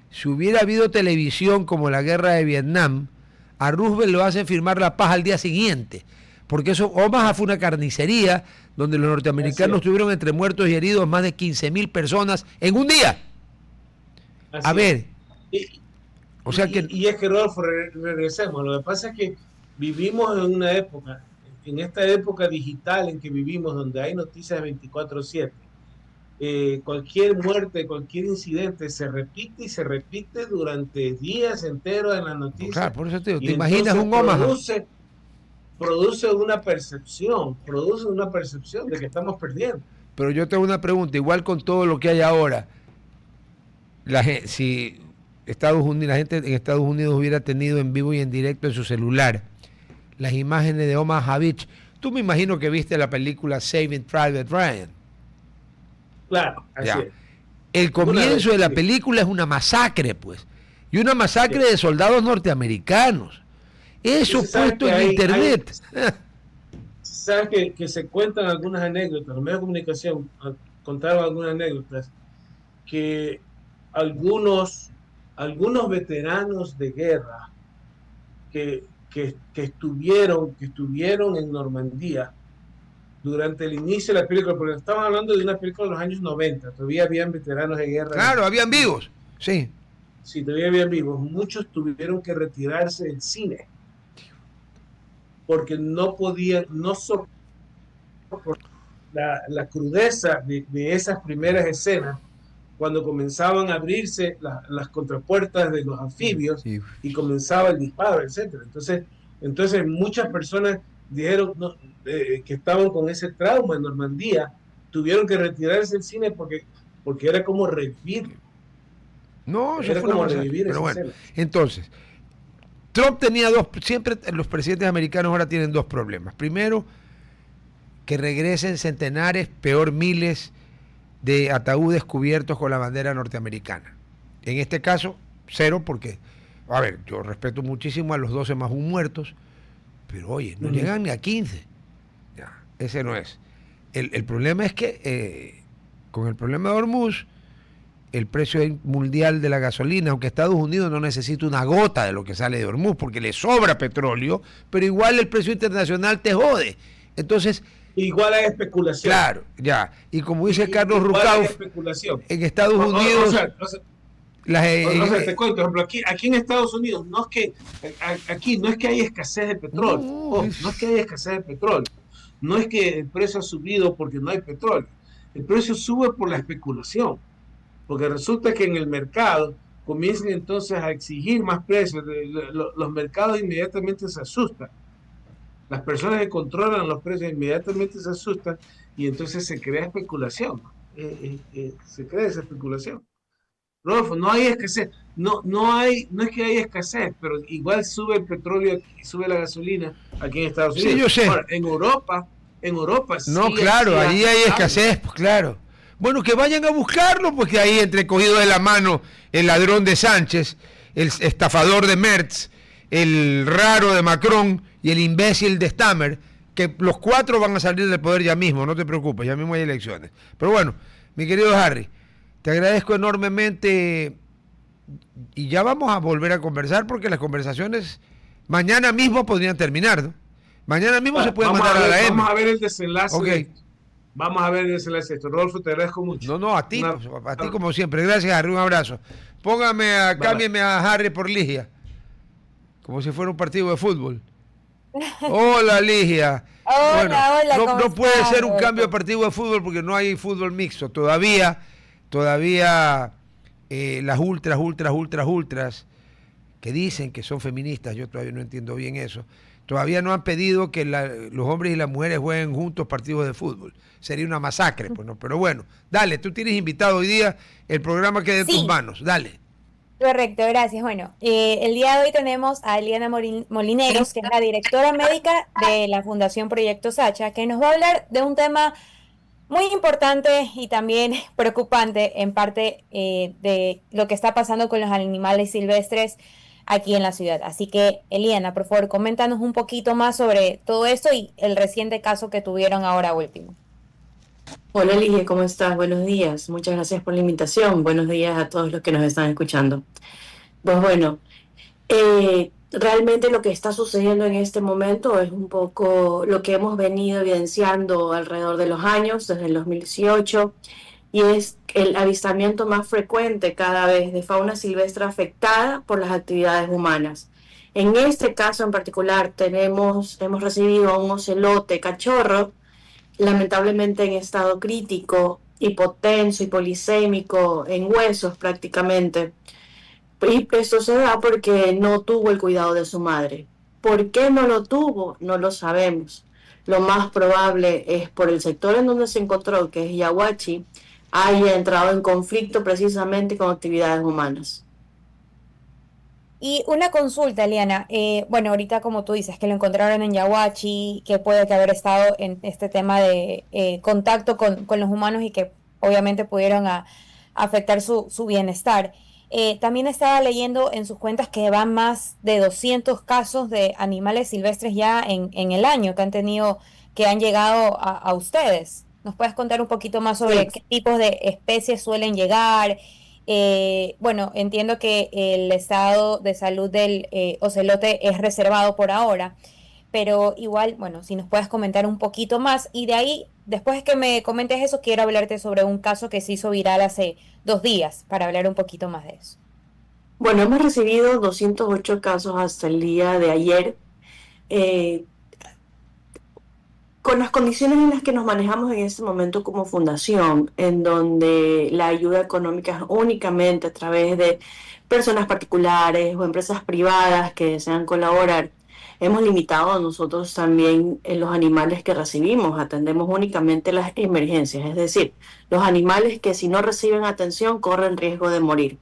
si hubiera habido televisión como la guerra de Vietnam, a Roosevelt lo hacen firmar la paz al día siguiente, porque eso, Omaha fue una carnicería donde los norteamericanos tuvieron entre muertos y heridos más de 15,000 personas en un día. A ver, o sea que... Y es que, Rodolfo, regresemos. Lo que pasa es que vivimos en una época, en esta época digital en que vivimos, donde hay noticias 24/7. Cualquier muerte, cualquier incidente se repite y se repite durante días enteros en las noticias. Claro, por eso te digo, ¿te imaginas un Omaha? Produce una percepción de que estamos perdiendo. Pero yo tengo una pregunta, igual con todo lo que hay ahora, si la gente en Estados Unidos hubiera tenido en vivo y en directo en su celular las imágenes de Omaha Beach, tú me imagino que viste la película Saving Private Ryan. Claro, así es. El comienzo de la película es una masacre, pues, y una masacre de soldados norteamericanos. Eso puesto en internet. Sabes que se cuentan algunas anécdotas, los medios de comunicación contaron algunas anécdotas, que algunos veteranos de guerra que estuvieron en Normandía durante el inicio de la película, porque estaban hablando de una película de los años 90, todavía habían veteranos de guerra. Claro, habían vivos, sí. Sí, todavía habían vivos. Muchos tuvieron que retirarse del cine porque no podían, por la crudeza de esas primeras escenas, cuando comenzaban a abrirse las contrapuertas de los anfibios y comenzaba el disparo, etcétera. Entonces muchas personas dijeron que estaban con ese trauma en Normandía, tuvieron que retirarse del cine porque era como revivir. No, eso fue como revivir. Pero bueno, entonces, Trump tenía siempre los presidentes americanos ahora tienen dos problemas. Primero, que regresen centenares, peor miles de ataúdes cubiertos con la bandera norteamericana. En este caso, cero, porque, a ver, yo respeto muchísimo a los 12 más un muertos, pero oye, no llegan ni a 15. Ya, ese no es. El problema es que con el problema de Hormuz, el precio mundial de la gasolina, aunque Estados Unidos no necesita una gota de lo que sale de Hormuz, porque le sobra petróleo, pero igual el precio internacional te jode. Entonces, igual hay especulación. Claro, ya. Y como dice Carlos Rucauf, en Estados Unidos... te cuento, por ejemplo, aquí en Estados Unidos, no es que hay escasez de petróleo. No es que haya escasez de petróleo. No es que el precio ha subido porque no hay petróleo. El precio sube por la especulación. Porque resulta que en el mercado comienzan entonces a exigir más precios. Los mercados inmediatamente se asustan. Las personas que controlan los precios inmediatamente se asustan y entonces se crea especulación. Se crea esa especulación. Rodolfo, no hay escasez. No es que haya escasez, pero igual sube el petróleo y sube la gasolina aquí en Estados Unidos. Sí, yo sé. Ahora, en Europa no, sí, claro, allí hay escasez, pues claro. Bueno, que vayan a buscarlo, porque ahí entrecogido de la mano el ladrón de Sánchez, el estafador de Merz, el raro de Macron y el imbécil de Stammer, que los cuatro van a salir del poder ya mismo, no te preocupes, ya mismo hay elecciones. Pero bueno, mi querido Harry, te agradezco enormemente y ya vamos a volver a conversar porque las conversaciones mañana mismo podrían terminar, ¿no? Mañana mismo se puede mandar a la M. Vamos a ver el desenlace. Okay. Vamos a ver el desenlace de esto. Rodolfo, te agradezco mucho. No, a ti como siempre. Gracias, Harry, un abrazo. Cámbiame a Harry por Ligia, como si fuera un partido de fútbol. Hola, Ligia. Hola, no puede ser un cambio de partido de fútbol porque no hay fútbol mixto. Todavía las ultras que dicen que son feministas, yo todavía no entiendo bien eso, todavía no han pedido que los hombres y las mujeres jueguen juntos partidos de fútbol. Sería una masacre, pues no. Pero bueno, dale, tú tienes invitado hoy día, el programa queda en tus manos, dale. Correcto, gracias. Bueno, el día de hoy tenemos a Eliana Molineros, que es la directora médica de la Fundación Proyecto Sacha, que nos va a hablar de un tema Muy importante y también preocupante en parte de lo que está pasando con los animales silvestres aquí en la ciudad. Así que, Eliana, por favor, coméntanos un poquito más sobre todo esto y el reciente caso que tuvieron ahora último. Hola Ligia, ¿cómo estás? Buenos días. Muchas gracias por la invitación. Buenos días a todos los que nos están escuchando. Pues bueno, realmente lo que está sucediendo en este momento es un poco lo que hemos venido evidenciando alrededor de los años, desde el 2018, y es el avistamiento más frecuente cada vez de fauna silvestre afectada por las actividades humanas. En este caso en particular hemos recibido a un ocelote cachorro lamentablemente en estado crítico, hipotenso, hipolisémico, en huesos prácticamente. Y esto se da porque no tuvo el cuidado de su madre. ¿Por qué no lo tuvo? No lo sabemos. Lo más probable es por el sector en donde se encontró, que es Yaguachi, haya entrado en conflicto precisamente con actividades humanas. Y una consulta, Eliana. Bueno, ahorita como tú dices, que lo encontraron en Yaguachi, que puede que haber estado en este tema de contacto con los humanos y que obviamente pudieron afectar su bienestar. También estaba leyendo en sus cuentas que van más de 200 casos de animales silvestres ya en el año que han tenido, que han llegado a ustedes. ¿Nos puedes contar un poquito más sobre Sí. qué tipos de especies suelen llegar? Bueno, entiendo que el estado de salud del ocelote es reservado por ahora, pero igual, bueno, si nos puedes comentar un poquito más y de ahí, después de que me comentes eso, quiero hablarte sobre un caso que se hizo viral hace 2 días para hablar un poquito más de eso. Bueno, hemos recibido 208 casos hasta el día de ayer. Eh, con las condiciones en las que nos manejamos en este momento como fundación, en donde la ayuda económica es únicamente a través de personas particulares o empresas privadas que desean colaborar, hemos limitado nosotros también los animales que recibimos, atendemos únicamente las emergencias, es decir, los animales que si no reciben atención corren riesgo de morir.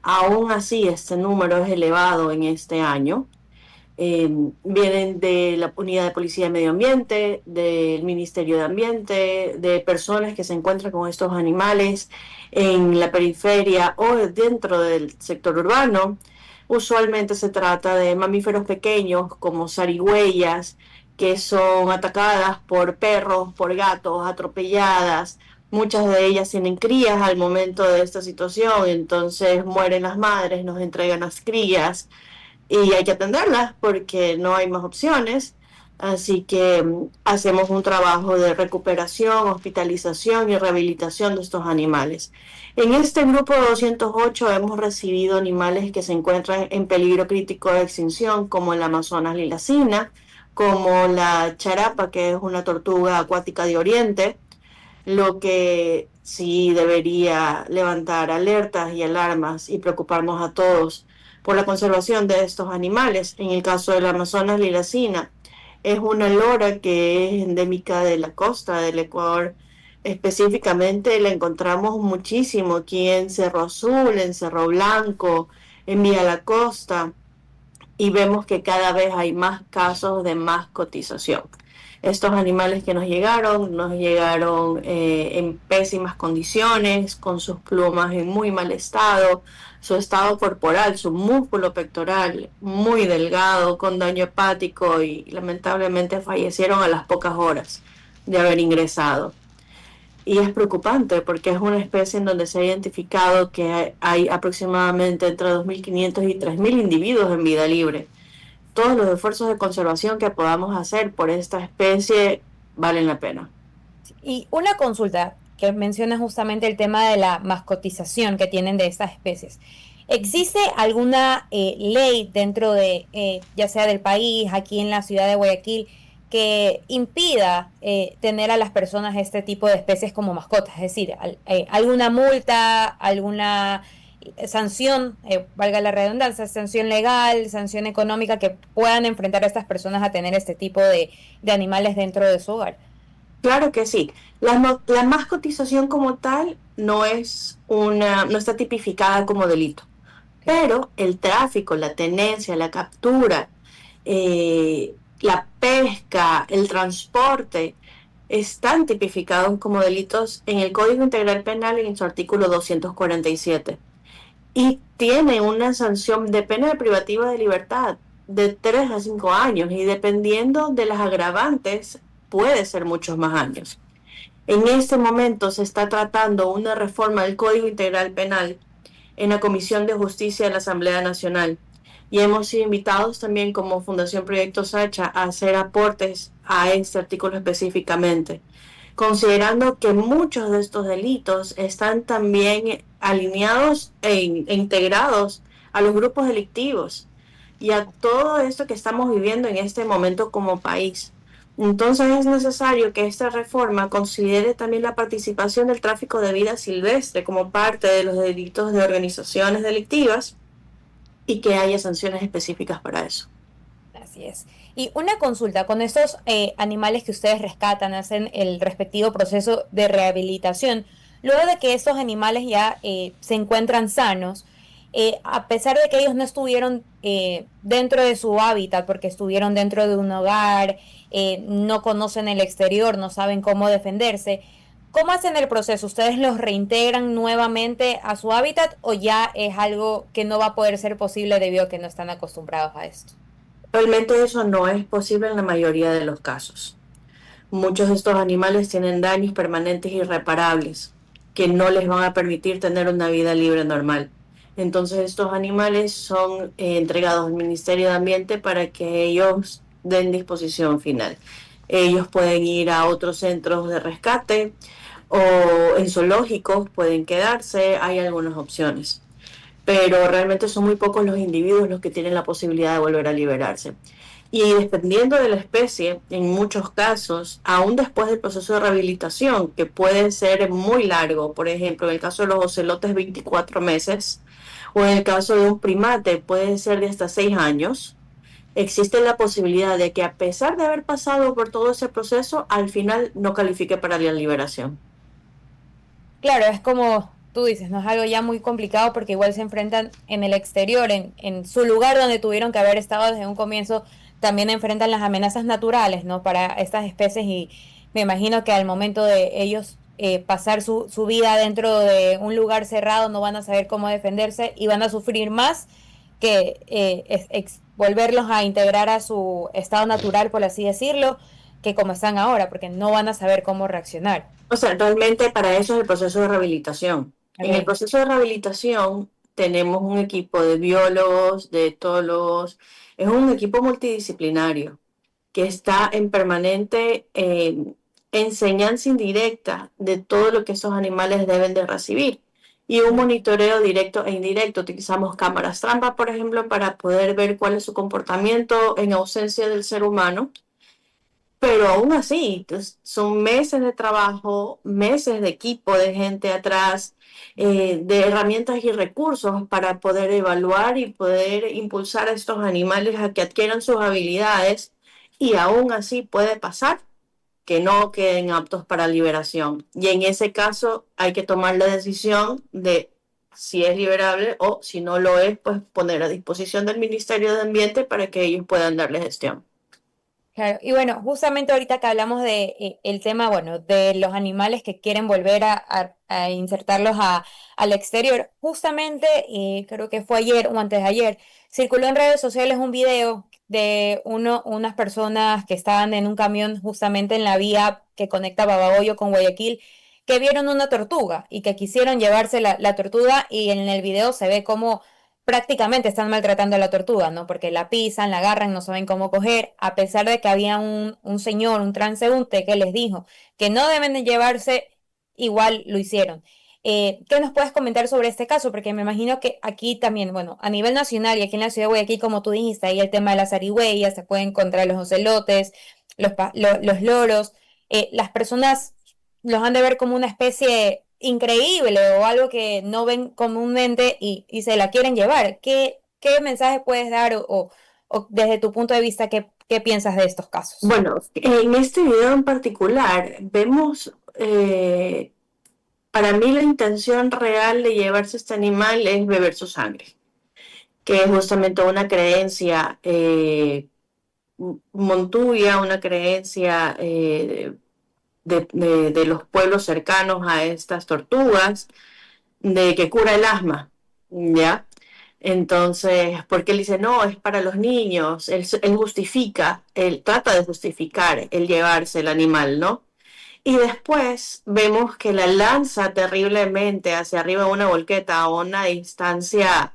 Aún así, este número es elevado en este año. Vienen de la Unidad de Policía de Medio Ambiente, del Ministerio de Ambiente, de personas que se encuentran con estos animales en la periferia o dentro del sector urbano. Usualmente se trata de mamíferos pequeños como zarigüeyas que son atacadas por perros, por gatos, atropelladas. Muchas de ellas tienen crías al momento de esta situación, entonces mueren las madres, nos entregan las crías y hay que atenderlas porque no hay más opciones. Así que hacemos un trabajo de recuperación, hospitalización y rehabilitación de estos animales. En este grupo de 208 hemos recibido animales que se encuentran en peligro crítico de extinción, como el Amazonas lilacina, como la charapa, que es una tortuga acuática de Oriente, lo que sí debería levantar alertas y alarmas y preocuparnos a todos por la conservación de estos animales. En el caso del Amazonas lilacina, es una lora que es endémica de la costa del Ecuador. Específicamente la encontramos muchísimo aquí en Cerro Azul, en Cerro Blanco, en Vía La Costa, y vemos que cada vez hay más casos de mascotización. Estos animales que nos llegaron en pésimas condiciones, con sus plumas en muy mal estado, su estado corporal, su músculo pectoral muy delgado, con daño hepático y lamentablemente fallecieron a las pocas horas de haber ingresado. Y es preocupante porque es una especie en donde se ha identificado que hay aproximadamente entre 2.500 y 3.000 individuos en vida libre. Todos los esfuerzos de conservación que podamos hacer por esta especie valen la pena. Y una consulta que menciona justamente el tema de la mascotización que tienen de estas especies. ¿Existe alguna ley dentro de, ya sea del país, aquí en la ciudad de Guayaquil, que impida tener a las personas este tipo de especies como mascotas? Es decir, alguna multa, alguna sanción, valga la redundancia, sanción legal, sanción económica que puedan enfrentar a estas personas a tener este tipo de animales dentro de su hogar. Claro que sí. La mascotización como tal no está tipificada como delito, Okay. pero el tráfico, la tenencia, la captura, la pesca, el transporte, están tipificados como delitos en el Código Integral Penal en su artículo 247 y tiene una sanción de pena privativa de libertad de 3 a 5 años y dependiendo de las agravantes puede ser muchos más años. En este momento se está tratando una reforma del Código Integral Penal en la Comisión de Justicia de la Asamblea Nacional y hemos sido invitados también como Fundación Proyecto Sacha a hacer aportes a este artículo específicamente, considerando que muchos de estos delitos están también alineados e integrados a los grupos delictivos y a todo esto que estamos viviendo en este momento como país. Entonces es necesario que esta reforma considere también la participación del tráfico de vida silvestre como parte de los delitos de organizaciones delictivas y que haya sanciones específicas para eso. Así es. Y una consulta, con estos animales que ustedes rescatan, hacen el respectivo proceso de rehabilitación, luego de que estos animales ya se encuentran sanos, a pesar de que ellos no estuvieron dentro de su hábitat, porque estuvieron dentro de un hogar, no conocen el exterior, no saben cómo defenderse, ¿cómo hacen el proceso? ¿Ustedes los reintegran nuevamente a su hábitat o ya es algo que no va a poder ser posible debido a que no están acostumbrados a esto? Realmente eso no es posible en la mayoría de los casos. Muchos de estos animales tienen daños permanentes e irreparables que no les van a permitir tener una vida libre normal. Entonces estos animales son entregados al Ministerio de Ambiente para que ellos den disposición final. Ellos pueden ir a otros centros de rescate o en zoológicos pueden quedarse, hay algunas opciones, pero realmente son muy pocos los individuos los que tienen la posibilidad de volver a liberarse. Y dependiendo de la especie, en muchos casos, aún después del proceso de rehabilitación, que puede ser muy largo, por ejemplo, en el caso de los ocelotes 24 meses, o en el caso de un primate puede ser de hasta 6 años, existe la posibilidad de que a pesar de haber pasado por todo ese proceso, al final no califique para la liberación. Claro, es como tú dices, no es algo ya muy complicado porque igual se enfrentan en el exterior, en su lugar donde tuvieron que haber estado desde un comienzo, también enfrentan las amenazas naturales, ¿no? Para estas especies y me imagino que al momento de ellos pasar su vida dentro de un lugar cerrado no van a saber cómo defenderse y van a sufrir más que volverlos a integrar a su estado natural, por así decirlo, que como están ahora, porque no van a saber cómo reaccionar. O sea, realmente para eso es el proceso de rehabilitación. En el Okay. proceso de rehabilitación tenemos un equipo de biólogos, de etólogos, es un equipo multidisciplinario que está en permanente enseñanza indirecta de todo lo que esos animales deben de recibir y un monitoreo directo e indirecto. Utilizamos cámaras trampa, por ejemplo, para poder ver cuál es su comportamiento en ausencia del ser humano, pero aún así, son meses de trabajo, meses de equipo, de gente atrás, de herramientas y recursos para poder evaluar y poder impulsar a estos animales a que adquieran sus habilidades y aún así puede pasar que no queden aptos para liberación. Y en ese caso hay que tomar la decisión de si es liberable o si no lo es, pues poner a disposición del Ministerio de Ambiente para que ellos puedan darle gestión. Claro, y bueno, justamente ahorita que hablamos de el tema, bueno, de los animales que quieren volver a insertarlos al exterior, justamente creo que fue ayer o antes de ayer, circuló en redes sociales un video de unas personas que estaban en un camión justamente en la vía que conecta Babahoyo con Guayaquil, que vieron una tortuga y que quisieron llevarse la tortuga y en el video se ve como prácticamente están maltratando a la tortuga, ¿no? Porque la pisan, la agarran, no saben cómo coger, a pesar de que había un señor, un transeúnte que les dijo que no deben de llevarse, igual lo hicieron. ¿Qué nos puedes comentar sobre este caso? Porque me imagino que aquí también, bueno, a nivel nacional y aquí en la ciudad de Guayaquil, como tú dijiste, hay el tema de las zarigüeyas, se pueden encontrar los ocelotes, los loros, las personas los han de ver como una especie increíble o algo que no ven comúnmente y se la quieren llevar. ¿Qué mensaje puedes dar o desde tu punto de vista, qué piensas de estos casos? Bueno, en este video en particular vemos, para mí la intención real de llevarse este animal es beber su sangre, que es justamente una creencia montuya, una creencia de los pueblos cercanos a estas tortugas, de que cura el asma, ¿ya? Entonces, porque él dice, no, es para los niños, él justifica, él trata de justificar el llevarse el animal, ¿no? Y después vemos que la lanza terriblemente hacia arriba de una volqueta a una distancia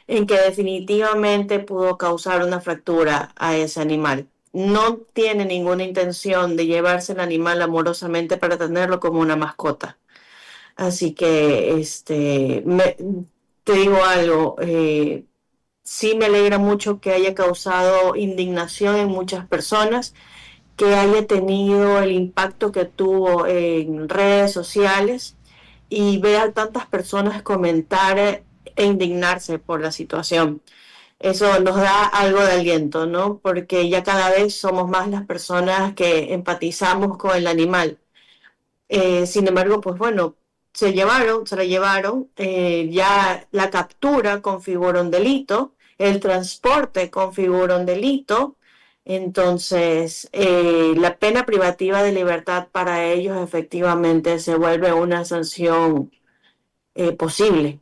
en que definitivamente pudo causar una fractura a ese animal. No tiene ninguna intención de llevarse el animal amorosamente para tenerlo como una mascota. Así que te digo algo, sí me alegra mucho que haya causado indignación en muchas personas, que haya tenido el impacto que tuvo en redes sociales y ver a tantas personas comentar e indignarse por la situación. Eso nos da algo de aliento, ¿no? Porque ya cada vez somos más las personas que empatizamos con el animal. Sin embargo, pues bueno, se la llevaron, ya la captura configura un delito, el transporte configura un delito, entonces la pena privativa de libertad para ellos efectivamente se vuelve una sanción posible.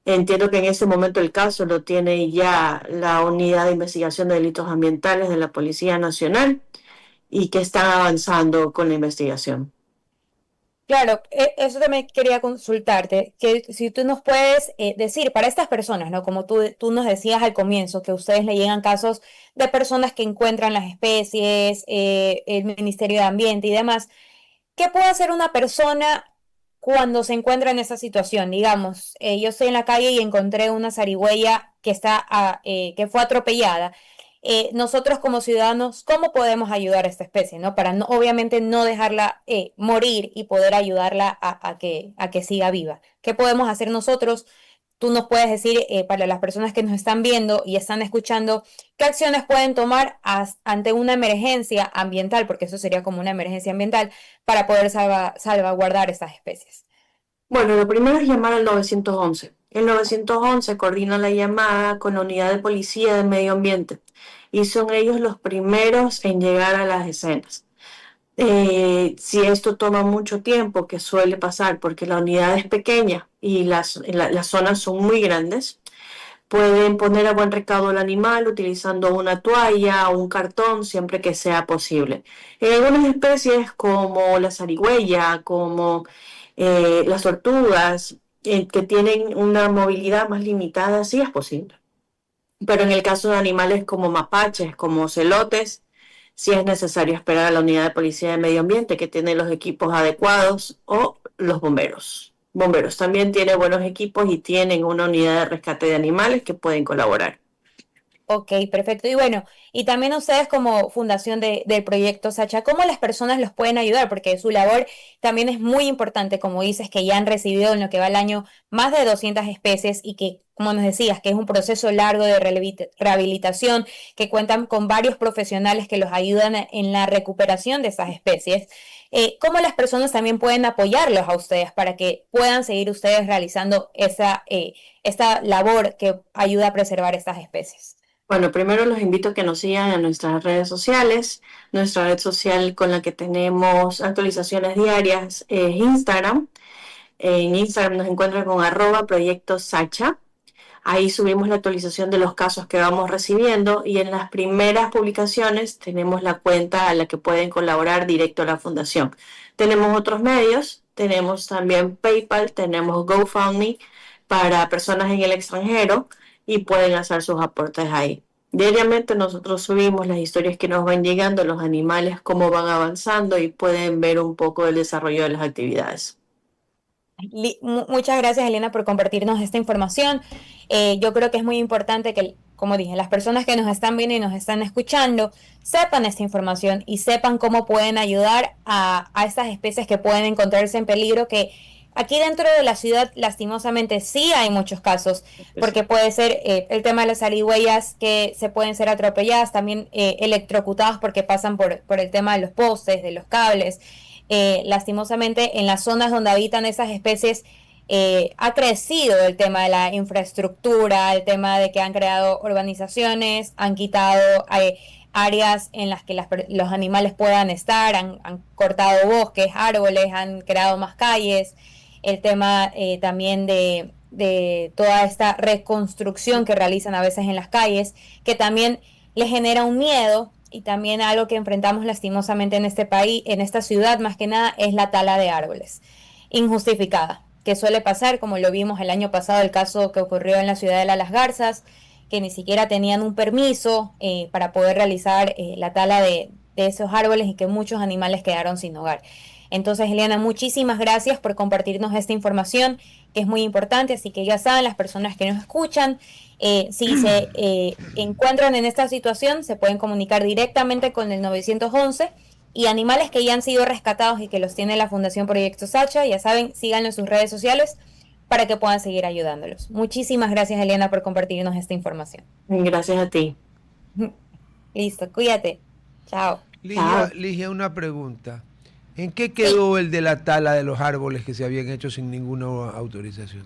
Entiendo que en este momento el caso lo tiene ya la Unidad de Investigación de Delitos Ambientales de la Policía Nacional y que están avanzando con la investigación. Claro, eso también quería consultarte, que si tú nos puedes decir para estas personas, ¿no? Como tú nos decías al comienzo, que a ustedes le llegan casos de personas que encuentran las especies, el Ministerio de Ambiente y demás, ¿qué puede hacer una persona cuando se encuentra en esa situación? Digamos, yo estoy en la calle y encontré una zarigüeya que fue atropellada. Nosotros como ciudadanos, ¿cómo podemos ayudar a esta especie, ¿no? Para obviamente no dejarla morir y poder ayudarla a que siga viva. ¿Qué podemos hacer nosotros? Tú nos puedes decir, para las personas que nos están viendo y están escuchando, qué acciones pueden tomar ante una emergencia ambiental, porque eso sería como una emergencia ambiental, para poder salvaguardar estas especies. Bueno, lo primero es llamar al 911. El 911 coordina la llamada con la unidad de policía del medio ambiente y son ellos los primeros en llegar a las escenas. Si esto toma mucho tiempo, que suele pasar porque la unidad es pequeña y las zonas son muy grandes, pueden poner a buen recaudo el animal utilizando una toalla o un cartón siempre que sea posible. En algunas especies como la zarigüeya, como las tortugas, que tienen una movilidad más limitada, sí es posible. Pero en el caso de animales como mapaches, como celotes, sí es necesario esperar a la unidad de policía de medio ambiente que tiene los equipos adecuados o los bomberos. Bomberos también tiene buenos equipos y tienen una unidad de rescate de animales que pueden colaborar. Ok, perfecto. Y bueno, y también ustedes como fundación del proyecto Sacha, ¿cómo las personas los pueden ayudar? Porque su labor también es muy importante, como dices, que ya han recibido en lo que va el año más de 200 especies y que, como nos decías, que es un proceso largo de rehabilitación, que cuentan con varios profesionales que los ayudan en la recuperación de esas especies. ¿Cómo las personas también pueden apoyarlos a ustedes para que puedan seguir ustedes realizando esta labor que ayuda a preservar estas especies? Bueno, primero los invito a que nos sigan en nuestras redes sociales. Nuestra red social con la que tenemos actualizaciones diarias es Instagram. En Instagram nos encuentran con @proyecto Sacha. Ahí subimos la actualización de los casos que vamos recibiendo y en las primeras publicaciones tenemos la cuenta a la que pueden colaborar directo a la fundación. Tenemos otros medios, tenemos también PayPal, tenemos GoFundMe para personas en el extranjero y pueden hacer sus aportes ahí. Diariamente nosotros subimos las historias que nos van llegando, los animales, cómo van avanzando y pueden ver un poco del desarrollo de las actividades. Muchas gracias, Elena, por compartirnos esta información. Yo creo que es muy importante que, como dije, las personas que nos están viendo y nos están escuchando sepan esta información y sepan cómo pueden ayudar a estas especies que pueden encontrarse en peligro, que aquí dentro de la ciudad, lastimosamente, sí hay muchos casos, porque puede ser el tema de las zarigüeyas que se pueden ser atropelladas, también electrocutadas porque pasan por el tema de los postes, de los cables. Lastimosamente, en las zonas donde habitan esas especies ha crecido el tema de la infraestructura, el tema de que han creado urbanizaciones, han quitado áreas en las que los animales puedan estar, han cortado bosques, árboles, han creado más calles, el tema también de toda esta reconstrucción que realizan a veces en las calles, que también les genera un miedo, y también algo que enfrentamos lastimosamente en este país, en esta ciudad más que nada, es la tala de árboles, injustificada, que suele pasar, como lo vimos el año pasado, el caso que ocurrió en la ciudad de Las Garzas, que ni siquiera tenían un permiso para poder realizar la tala de esos árboles, y que muchos animales quedaron sin hogar. Entonces, Eliana, muchísimas gracias por compartirnos esta información, que es muy importante. Así que ya saben, las personas que nos escuchan, si se encuentran en esta situación, se pueden comunicar directamente con el 911, y animales que ya han sido rescatados y que los tiene la Fundación Proyecto Sacha, ya saben, síganlo en sus redes sociales para que puedan seguir ayudándolos. Muchísimas gracias, Eliana, por compartirnos esta información. Gracias a ti. Listo, cuídate. Chao. Ligia, una pregunta. ¿En qué quedó el de la tala de los árboles que se habían hecho sin ninguna autorización?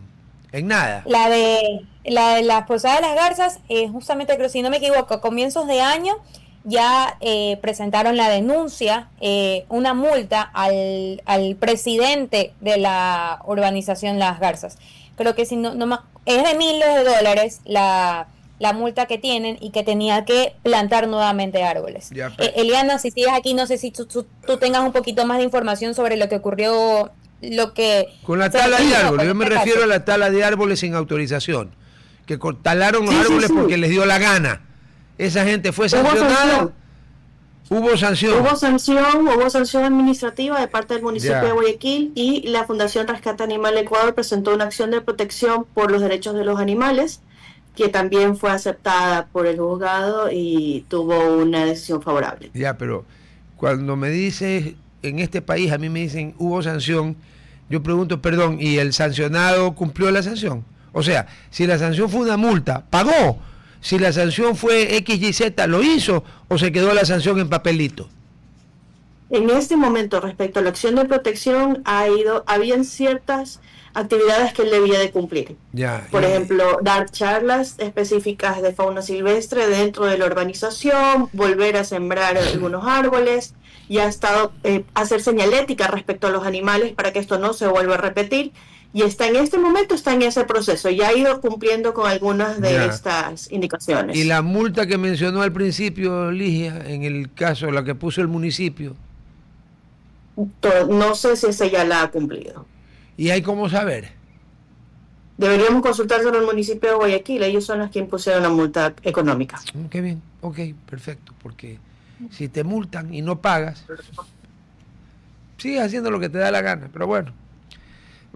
¿En nada? La de las posadas de Las Garzas, justamente creo, si no me equivoco, a comienzos de año ya presentaron la denuncia, una multa al presidente de la urbanización Las Garzas. Creo que si es de miles de dólares la multa que tienen, y que tenía que plantar nuevamente árboles. Ya, Eliana, si sigues aquí, no sé si tú tengas un poquito más de información sobre lo que ocurrió, con la tala de árboles. Yo me refiero a la tala de árboles sin autorización, que talaron los árboles porque les dio la gana. Esa gente fue sancionada. Hubo sanción administrativa de parte del municipio de Guayaquil, y la Fundación Rescate Animal Ecuador presentó una acción de protección por los derechos de los animales, que también fue aceptada por el juzgado y tuvo una decisión favorable. Ya, pero cuando me dices, en este país a mí me dicen hubo sanción, yo pregunto, perdón, ¿y el sancionado cumplió la sanción? O sea, si la sanción fue una multa, pagó. Si la sanción fue XYZ, ¿lo hizo o se quedó la sanción en papelito? En este momento, respecto a la acción de protección, habían ciertas actividades que él debía de cumplir. Por ejemplo, dar charlas específicas de fauna silvestre dentro de la urbanización, volver a sembrar algunos árboles, y ha estado hacer señalética respecto a los animales para que esto no se vuelva a repetir. Y en este momento está en ese proceso, ya ha ido cumpliendo con algunas de estas indicaciones. Y la multa que mencionó al principio, Ligia, en el caso, la que puso el municipio. No sé si esa ya la ha cumplido. ¿Y hay cómo saber? Deberíamos consultárselo al municipio de Guayaquil, ellos son los que impusieron la multa económica. Qué bien, ok, perfecto, porque si te multan y no pagas, sigues haciendo lo que te da la gana, pero bueno.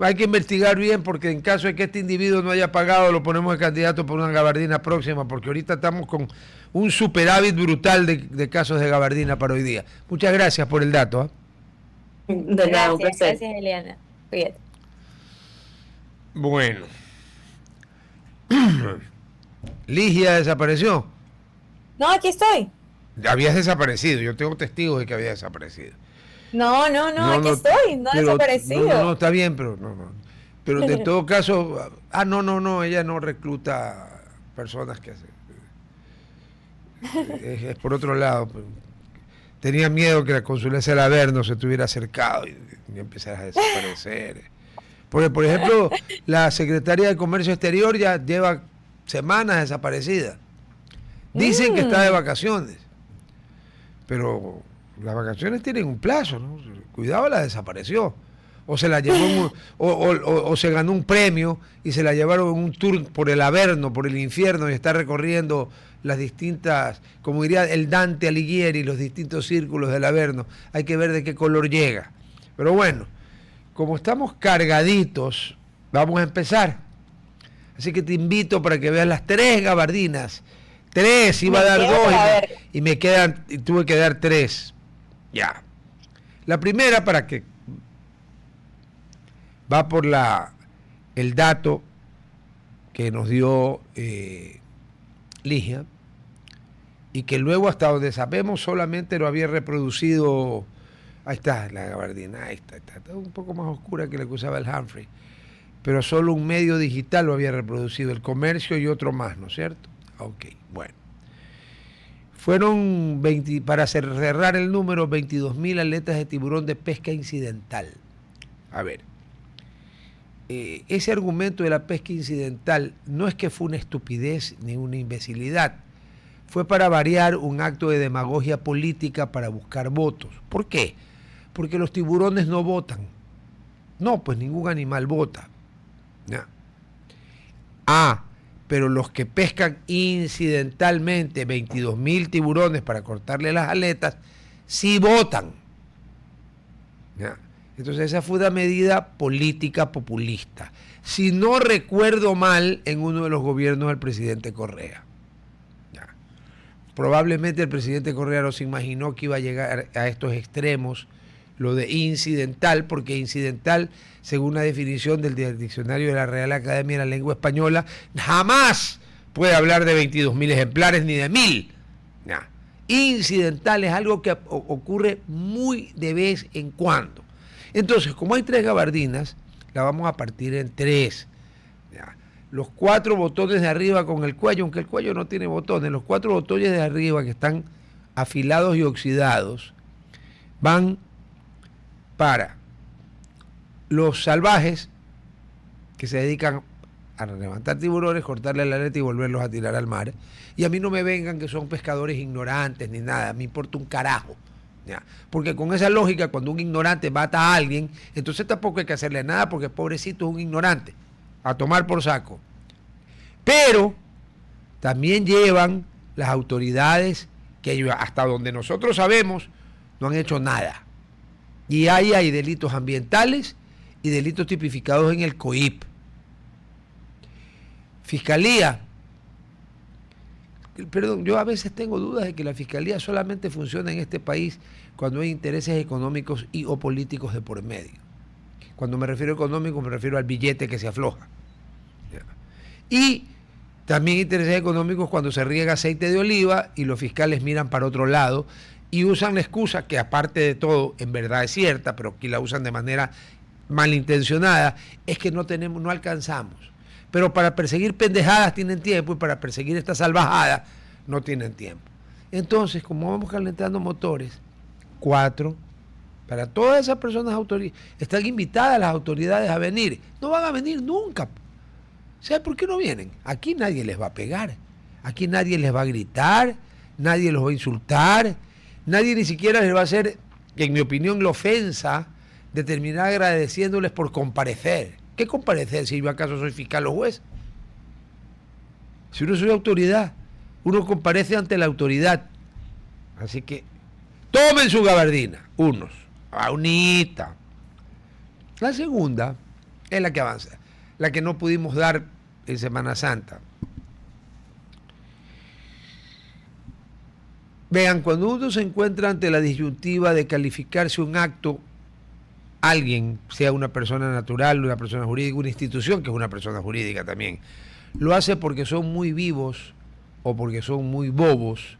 Hay que investigar bien, porque en caso de que este individuo no haya pagado, lo ponemos de candidato por una gabardina próxima, porque ahorita estamos con un superávit brutal de casos de gabardina para hoy día. Muchas gracias por el dato. De nada, un placer. Gracias, Eliana. Cuídate. Bueno. Ligia desapareció. No, aquí estoy. Habías desaparecido, yo tengo testigos de que había desaparecido. No, aquí estoy, no he desaparecido. No, está bien, pero no. Pero de todo caso, no, ella no recluta personas que hacen. Es por otro lado. Tenía miedo que la consulesa del Averno se tuviera acercado y empezara a desaparecer. Porque, por ejemplo, la secretaria de Comercio Exterior ya lleva semanas desaparecida. Dicen que está de vacaciones, pero las vacaciones tienen un plazo, ¿no? Cuidado, la desapareció. O se la llevó o se ganó un premio y se la llevaron en un tour por el Averno, por el infierno, y está recorriendo las distintas, como diría el Dante Alighieri, los distintos círculos del Averno. Hay que ver de qué color llega. Pero bueno, como estamos cargaditos, vamos a empezar. Así que te invito para que veas las 3 gabardinas. 3, iba a dar 2 y tuve que dar 3. Ya. La primera, para que va por el dato que nos dio Ligia, y que luego, hasta donde sabemos, solamente lo había reproducido. Ahí está la gabardina, ahí está un poco más oscura que la que usaba el Humphrey, pero solo un medio digital lo había reproducido, El Comercio y otro más, ¿no es cierto? Ok, bueno. Fueron, para cerrar el número, 22.000 aletas de tiburón de pesca incidental. A ver, ese argumento de la pesca incidental no es que fue una estupidez ni una imbecilidad. Fue para variar un acto de demagogia política para buscar votos. ¿Por qué? Porque los tiburones no votan. No, pues ningún animal vota. Ya. Pero los que pescan incidentalmente 22.000 tiburones para cortarle las aletas, sí votan. ¿Ya? Entonces esa fue una medida política populista. Si no recuerdo mal, en uno de los gobiernos del presidente Correa. ¿Ya? Probablemente el presidente Correa no se imaginó que iba a llegar a estos extremos, lo de incidental, porque incidental, según la definición del diccionario de la Real Academia de la Lengua Española, jamás puede hablar de 22.000 ejemplares ni de 1.000. Ya. Incidental es algo que ocurre muy de vez en cuando. Entonces, como hay 3 gabardinas, la vamos a partir en 3. Ya. Los 4 botones de arriba con el cuello, aunque el cuello no tiene botones, los 4 botones de arriba que están afilados y oxidados, van para los salvajes que se dedican a levantar tiburones, cortarle la aleta y volverlos a tirar al mar. Y a mí no me vengan que son pescadores ignorantes ni nada, me importa un carajo. ¿Ya? Porque con esa lógica, cuando un ignorante mata a alguien, entonces tampoco hay que hacerle nada porque pobrecito es un ignorante, a tomar por saco. Pero también llevan las autoridades que hasta donde nosotros sabemos no han hecho nada. Y ahí hay delitos ambientales y delitos tipificados en el COIP. Fiscalía. Perdón, yo a veces tengo dudas de que la fiscalía solamente funciona en este país cuando hay intereses económicos y o políticos de por medio. Cuando me refiero a económico, me refiero al billete que se afloja. Y también intereses económicos cuando se riega aceite de oliva y los fiscales miran para otro lado y usan la excusa, que aparte de todo, en verdad es cierta, pero aquí la usan de manera malintencionada, es que no alcanzamos. Pero para perseguir pendejadas tienen tiempo y para perseguir esta salvajada no tienen tiempo. Entonces, como vamos calentando motores, 4, para todas esas personas autoridades, están invitadas las autoridades a venir. No van a venir nunca. ¿Sabe por qué no vienen? Aquí nadie les va a pegar, aquí nadie les va a gritar, nadie los va a insultar, nadie ni siquiera les va a hacer, en mi opinión, la ofensa de terminar agradeciéndoles por comparecer. ¿Qué comparecer si yo acaso soy fiscal o juez? Si uno soy autoridad, uno comparece ante la autoridad. Así que tomen su gabardina, unos, a unita. La segunda es la que avanza, la que no pudimos dar en Semana Santa. Vean, cuando uno se encuentra ante la disyuntiva de calificarse un acto, alguien, sea una persona natural, una persona jurídica, una institución que es una persona jurídica también, lo hace porque son muy vivos o porque son muy bobos,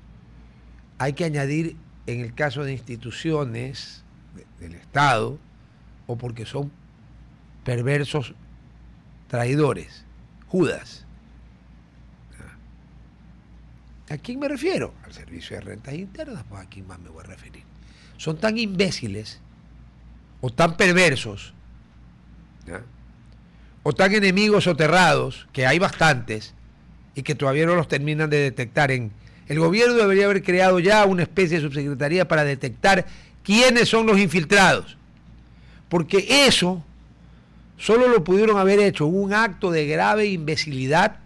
hay que añadir, en el caso de instituciones del Estado, o porque son perversos traidores, Judas. ¿A quién me refiero? Al Servicio de Rentas Internas, pues a quién más me voy a referir. Son tan imbéciles o tan perversos, ¿ya? O tan enemigos soterrados, que hay bastantes y que todavía no los terminan de detectar. El gobierno debería haber creado ya una especie de subsecretaría para detectar quiénes son los infiltrados, porque eso solo lo pudieron haber hecho un acto de grave imbecilidad,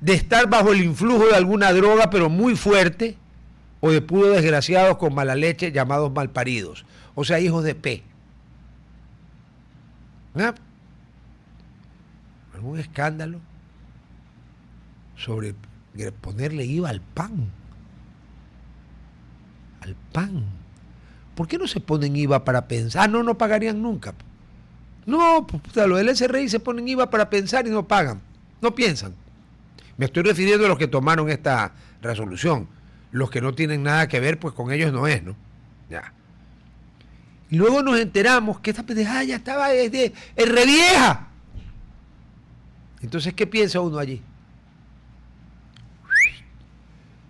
de estar bajo el influjo de alguna droga pero muy fuerte, o de puros desgraciados con mala leche llamados malparidos, o sea, hijos de P. ¿No? Algún escándalo sobre ponerle IVA al pan. Al pan. ¿Por qué no se ponen IVA para pensar? No pagarían nunca. No, pues, lo del SRI se ponen IVA para pensar y no pagan. No piensan. Me estoy refiriendo a los que tomaron esta resolución. Los que no tienen nada que ver, pues con ellos no es, ¿no? Ya. Y luego nos enteramos que esta pendejada ya estaba es revieja. Entonces, ¿qué piensa uno allí?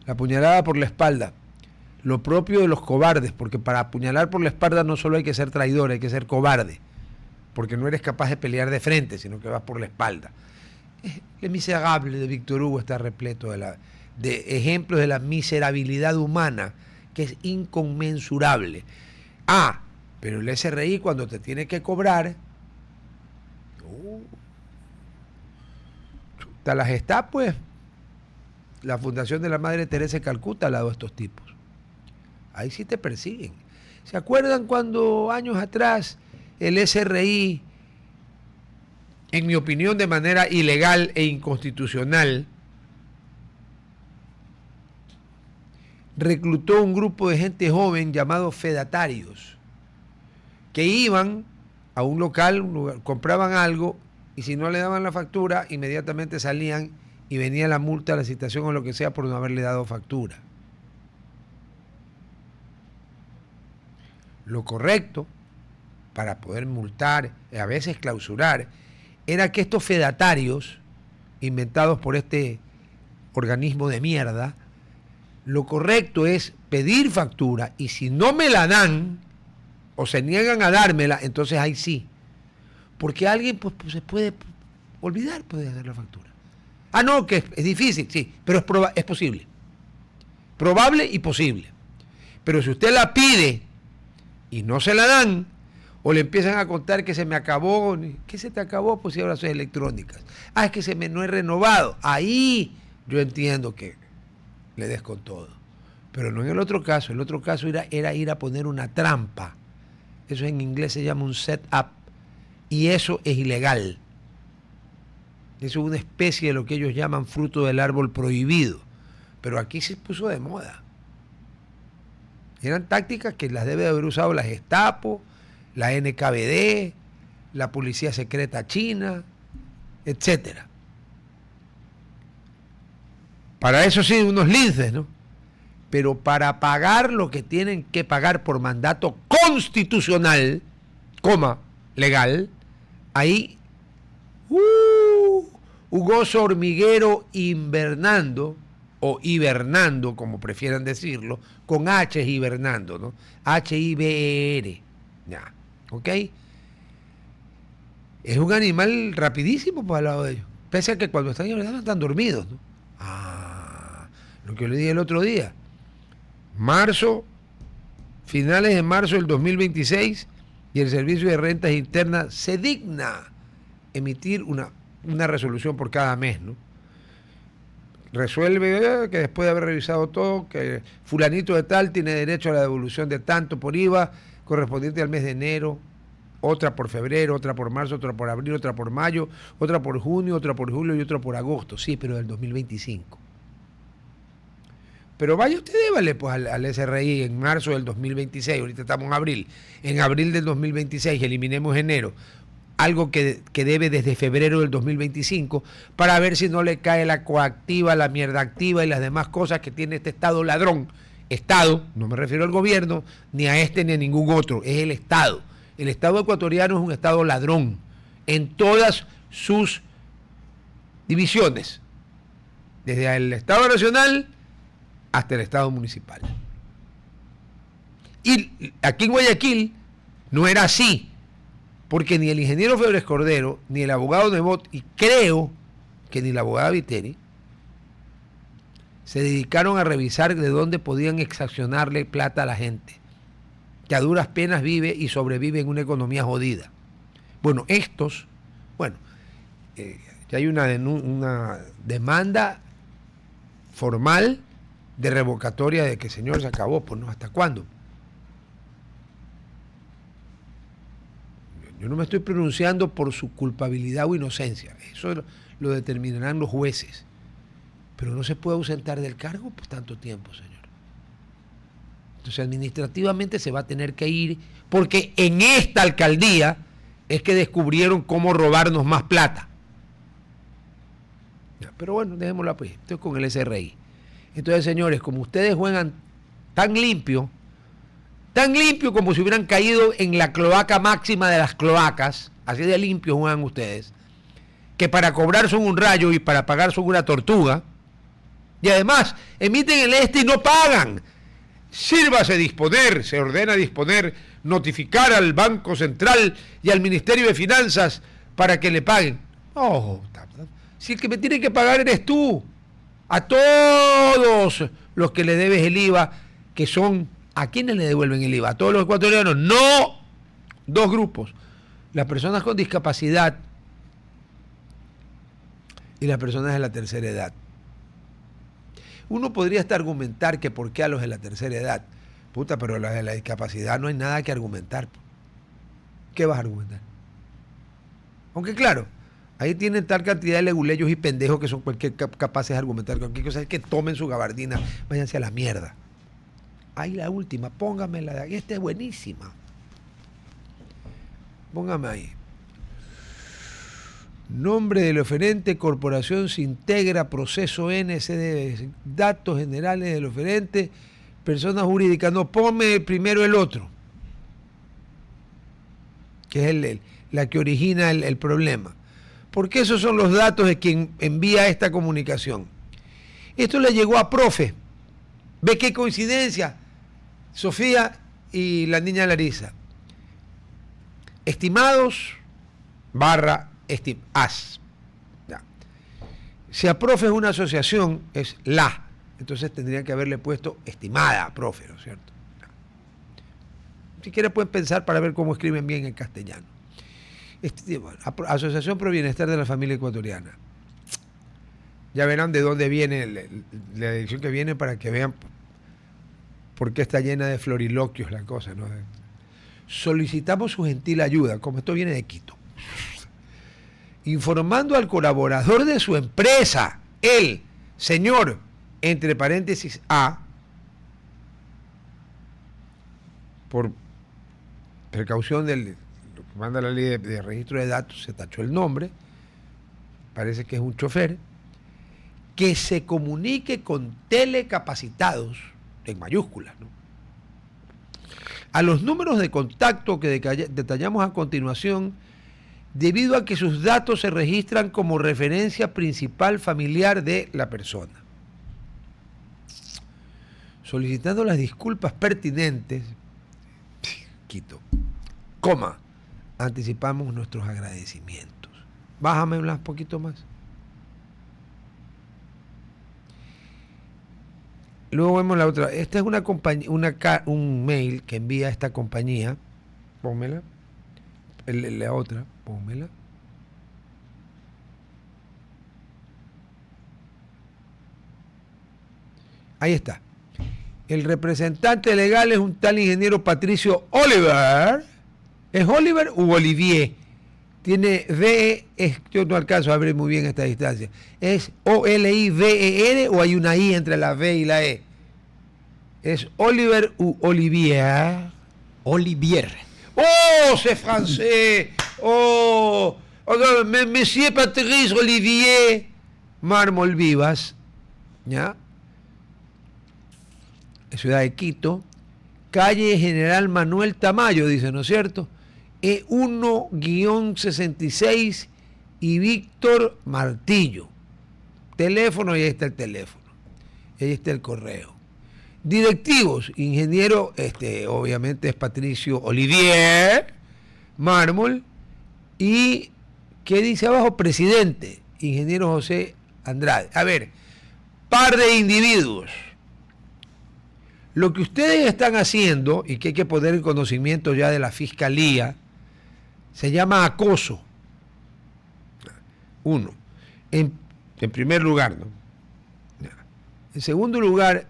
La puñalada por la espalda. Lo propio de los cobardes, porque para apuñalar por la espalda no solo hay que ser traidor, hay que ser cobarde, porque no eres capaz de pelear de frente, sino que vas por la espalda. El miserable de Víctor Hugo está repleto de ejemplos de la miserabilidad humana, que es inconmensurable. Pero el SRI cuando te tiene que cobrar, las está pues la Fundación de la Madre Teresa de Calcuta al lado de estos tipos. Ahí sí te persiguen. ¿Se acuerdan cuando años atrás el SRI, en mi opinión de manera ilegal e inconstitucional, reclutó un grupo de gente joven llamado fedatarios, que iban a un local, compraban algo y si no le daban la factura, inmediatamente salían y venía la multa, la citación o lo que sea por no haberle dado factura? Lo correcto para poder multar, a veces clausurar, era que estos fedatarios, inventados por este organismo de mierda, lo correcto es pedir factura y si no me la dan o se niegan a dármela, entonces ahí sí. Porque alguien pues se puede olvidar, puede dar la factura. No, que es difícil, sí, pero es posible. Probable y posible. Pero si usted la pide y no se la dan, o le empiezan a contar que se me acabó, ¿qué se te acabó? Pues si ahora son electrónicas. Es que no he renovado. Ahí yo entiendo que le des con todo. Pero no en el otro caso. El otro caso era ir a poner una trampa. Eso en inglés se llama un set-up. Y eso es ilegal. Eso es una especie de lo que ellos llaman fruto del árbol prohibido. Pero aquí se puso de moda. Eran tácticas que las debe de haber usado la Gestapo, la NKVD, la Policía Secreta China, etcétera. Para eso sí, unos linces, ¿no? Pero para pagar lo que tienen que pagar por mandato constitucional, legal, ahí, un oso hormiguero invernando, o hibernando, como prefieran decirlo, con H hibernando, ¿no? H-I-B-E-R. Ya, ¿ok? Es un animal rapidísimo pues, al lado de ellos. Pese a que cuando están hibernando están dormidos, ¿no? Lo que le dije el otro día. Finales de marzo del 2026, y el Servicio de Rentas Internas se digna emitir una resolución por cada mes, ¿no? Resuelve que después de haber revisado todo, que fulanito de tal tiene derecho a la devolución de tanto por IVA correspondiente al mes de enero, otra por febrero, otra por marzo, otra por abril, otra por mayo, otra por junio, otra por julio y otra por agosto. Sí, pero del 2025. Pero vaya usted, débale pues al SRI en marzo del 2026, ahorita estamos en abril del 2026, eliminemos enero, algo que debe desde febrero del 2025, para ver si no le cae la coactiva, la mierda activa y las demás cosas que tiene este Estado ladrón. Estado, no me refiero al gobierno, ni a este ni a ningún otro, es el Estado. El Estado ecuatoriano es un Estado ladrón en todas sus divisiones, desde el Estado nacional hasta el Estado municipal. Y aquí en Guayaquil no era así, porque ni el ingeniero Febres Cordero, ni el abogado Nebot, y creo que ni la abogada Viteri, se dedicaron a revisar de dónde podían exaccionarle plata a la gente, que a duras penas vive y sobrevive en una economía jodida. Bueno, ya hay una demanda formal de revocatoria de que, señor, se acabó, pues no, ¿hasta cuándo? Yo no me estoy pronunciando por su culpabilidad o inocencia, eso lo determinarán los jueces, pero no se puede ausentar del cargo por tanto tiempo, señor. Entonces administrativamente se va a tener que ir, porque en esta alcaldía es que descubrieron cómo robarnos más plata. Pero bueno, dejémoslo pues, estoy con el SRI. Entonces, señores, como ustedes juegan tan limpio como si hubieran caído en la cloaca máxima de las cloacas, así de limpio juegan ustedes, que para cobrar son un rayo y para pagar son una tortuga, Y además, emiten el y no pagan. Sírvase disponer, se ordena disponer, notificar al Banco Central y al Ministerio de Finanzas para que le paguen. Oh, si el que me tiene que pagar eres tú. A todos los que le debes el IVA, que son, ¿a quiénes le devuelven el IVA? ¿A todos los ecuatorianos? No. Dos grupos. Las personas con discapacidad y las personas de la tercera edad. Uno podría hasta argumentar que por qué a los de la tercera edad. Puta, pero a los de la discapacidad no hay nada que argumentar. ¿Qué vas a argumentar? Aunque claro, ahí tienen tal cantidad de leguleyos y pendejos que son capaces de argumentar cualquier cosa. Es que tomen su gabardina, váyanse a la mierda. Ahí la última, póngamela de aquí. Esta es buenísima. Póngame ahí. Nombre del oferente, corporación se integra, proceso NCD, datos generales del oferente, persona jurídica. No, ponme primero el otro, que es la que origina el problema. Porque esos son los datos de quien envía esta comunicación. Esto le llegó a profe. ¿Ve qué coincidencia? Sofía y la niña Larisa. Estimados / as. Ya. Si a profe es una asociación, es la. Entonces tendría que haberle puesto estimada profe, ¿no es cierto? Ya. Si quieren pueden pensar para ver cómo escriben bien en castellano. Bueno, Asociación Pro Bienestar de la Familia Ecuatoriana. Ya verán de dónde viene la edición que viene para que vean por qué está llena de floriloquios la cosa, ¿no? Solicitamos su gentil ayuda, como esto viene de Quito, informando al colaborador de su empresa, el señor, entre paréntesis A, por precaución del lo que manda la ley de registro de datos, se tachó el nombre, parece que es un chofer, que se comunique con telecapacitados, en mayúsculas, ¿no?, a los números de contacto que detallamos a continuación, debido a que sus datos se registran como referencia principal familiar de la persona. Solicitando las disculpas pertinentes, quito, coma, anticipamos nuestros agradecimientos. Bájame un poquito más. Luego vemos la otra. Esta es una compañía, un mail que envía esta compañía. Pónmela. La otra, pónmela. Ahí está. El representante legal es un tal ingeniero Patricio Oliver. ¿Es Oliver u Olivier? Tiene V, yo no alcanzo a ver muy bien esta distancia. ¿Es O-L-I-V-E-R o hay una I entre la V y la E? ¿Es Oliver u Olivier? Olivier. ¡Oh, c'est français! ¡Oh! Monsieur Patrice Olivier. Mármol Vivas. ¿Ya? Ciudad de Quito. Calle General Manuel Tamayo, dice, ¿no es cierto? E1-66 y Víctor Martillo. Teléfono, y ahí está el teléfono. Ahí está el correo. Directivos, ingeniero, obviamente es Patricio Olivier, Mármol, y ¿qué dice abajo? Presidente, ingeniero José Andrade. A ver, par de individuos. Lo que ustedes están haciendo, y que hay que poner en conocimiento ya de la Fiscalía, se llama acoso. Uno, en primer lugar, ¿no? En segundo lugar,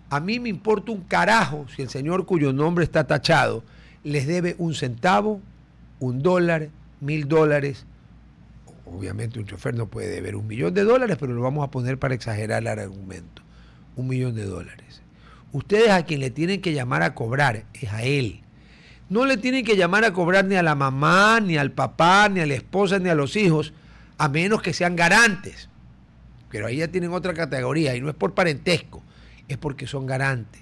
a mí me importa un carajo si el señor cuyo nombre está tachado les debe un centavo, $1, $1,000. Obviamente un chofer no puede deber $1.000.000, pero lo vamos a poner para exagerar el argumento. $1.000.000. Ustedes a quien le tienen que llamar a cobrar es a él. No le tienen que llamar a cobrar ni a la mamá, ni al papá, ni a la esposa, ni a los hijos, a menos que sean garantes. Pero ahí ya tienen otra categoría, y no es por parentesco, es porque son garantes.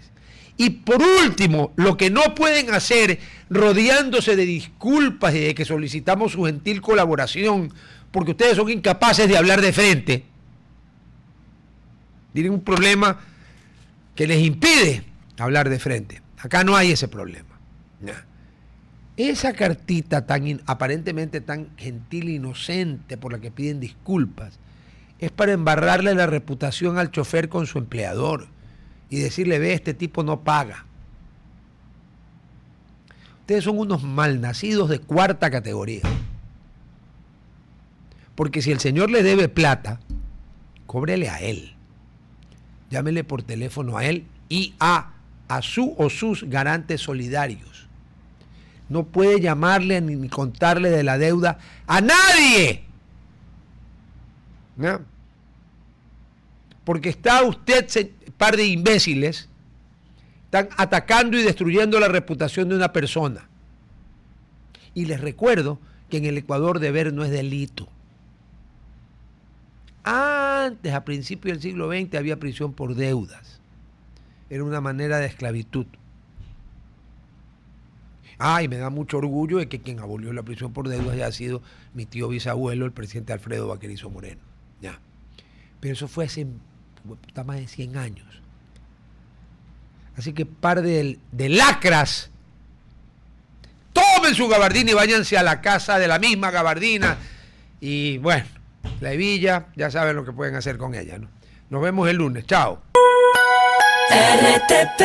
Y por último, lo que no pueden hacer, rodeándose de disculpas y de que solicitamos su gentil colaboración, porque ustedes son incapaces de hablar de frente, Tienen un problema que les impide hablar de frente. Acá no hay ese problema. Esa cartita aparentemente tan gentil e inocente por la que piden disculpas es para embarrarle la reputación al chofer con su empleador y decirle, ve, este tipo no paga. Ustedes son unos malnacidos de cuarta categoría. Porque si el señor le debe plata, cóbrele a él. Llámele por teléfono a él y a su o sus garantes solidarios. No puede llamarle ni contarle de la deuda a nadie. ¿No? Porque está usted, par de imbéciles, están atacando y destruyendo la reputación de una persona. Y les recuerdo que en el Ecuador deber no es delito. Antes, a principios del siglo XX, había prisión por deudas. Era una manera de esclavitud. Y me da mucho orgullo de que quien abolió la prisión por deudas haya sido mi tío bisabuelo, el presidente Alfredo Baquerizo Moreno. Ya. Pero eso fue hace más de 100 años. Así que par de lacras, tomen su gabardina y váyanse a la casa de la misma gabardina. Y bueno, la hebilla, ya saben lo que pueden hacer con ella, ¿no? Nos vemos el lunes. Chao. RTP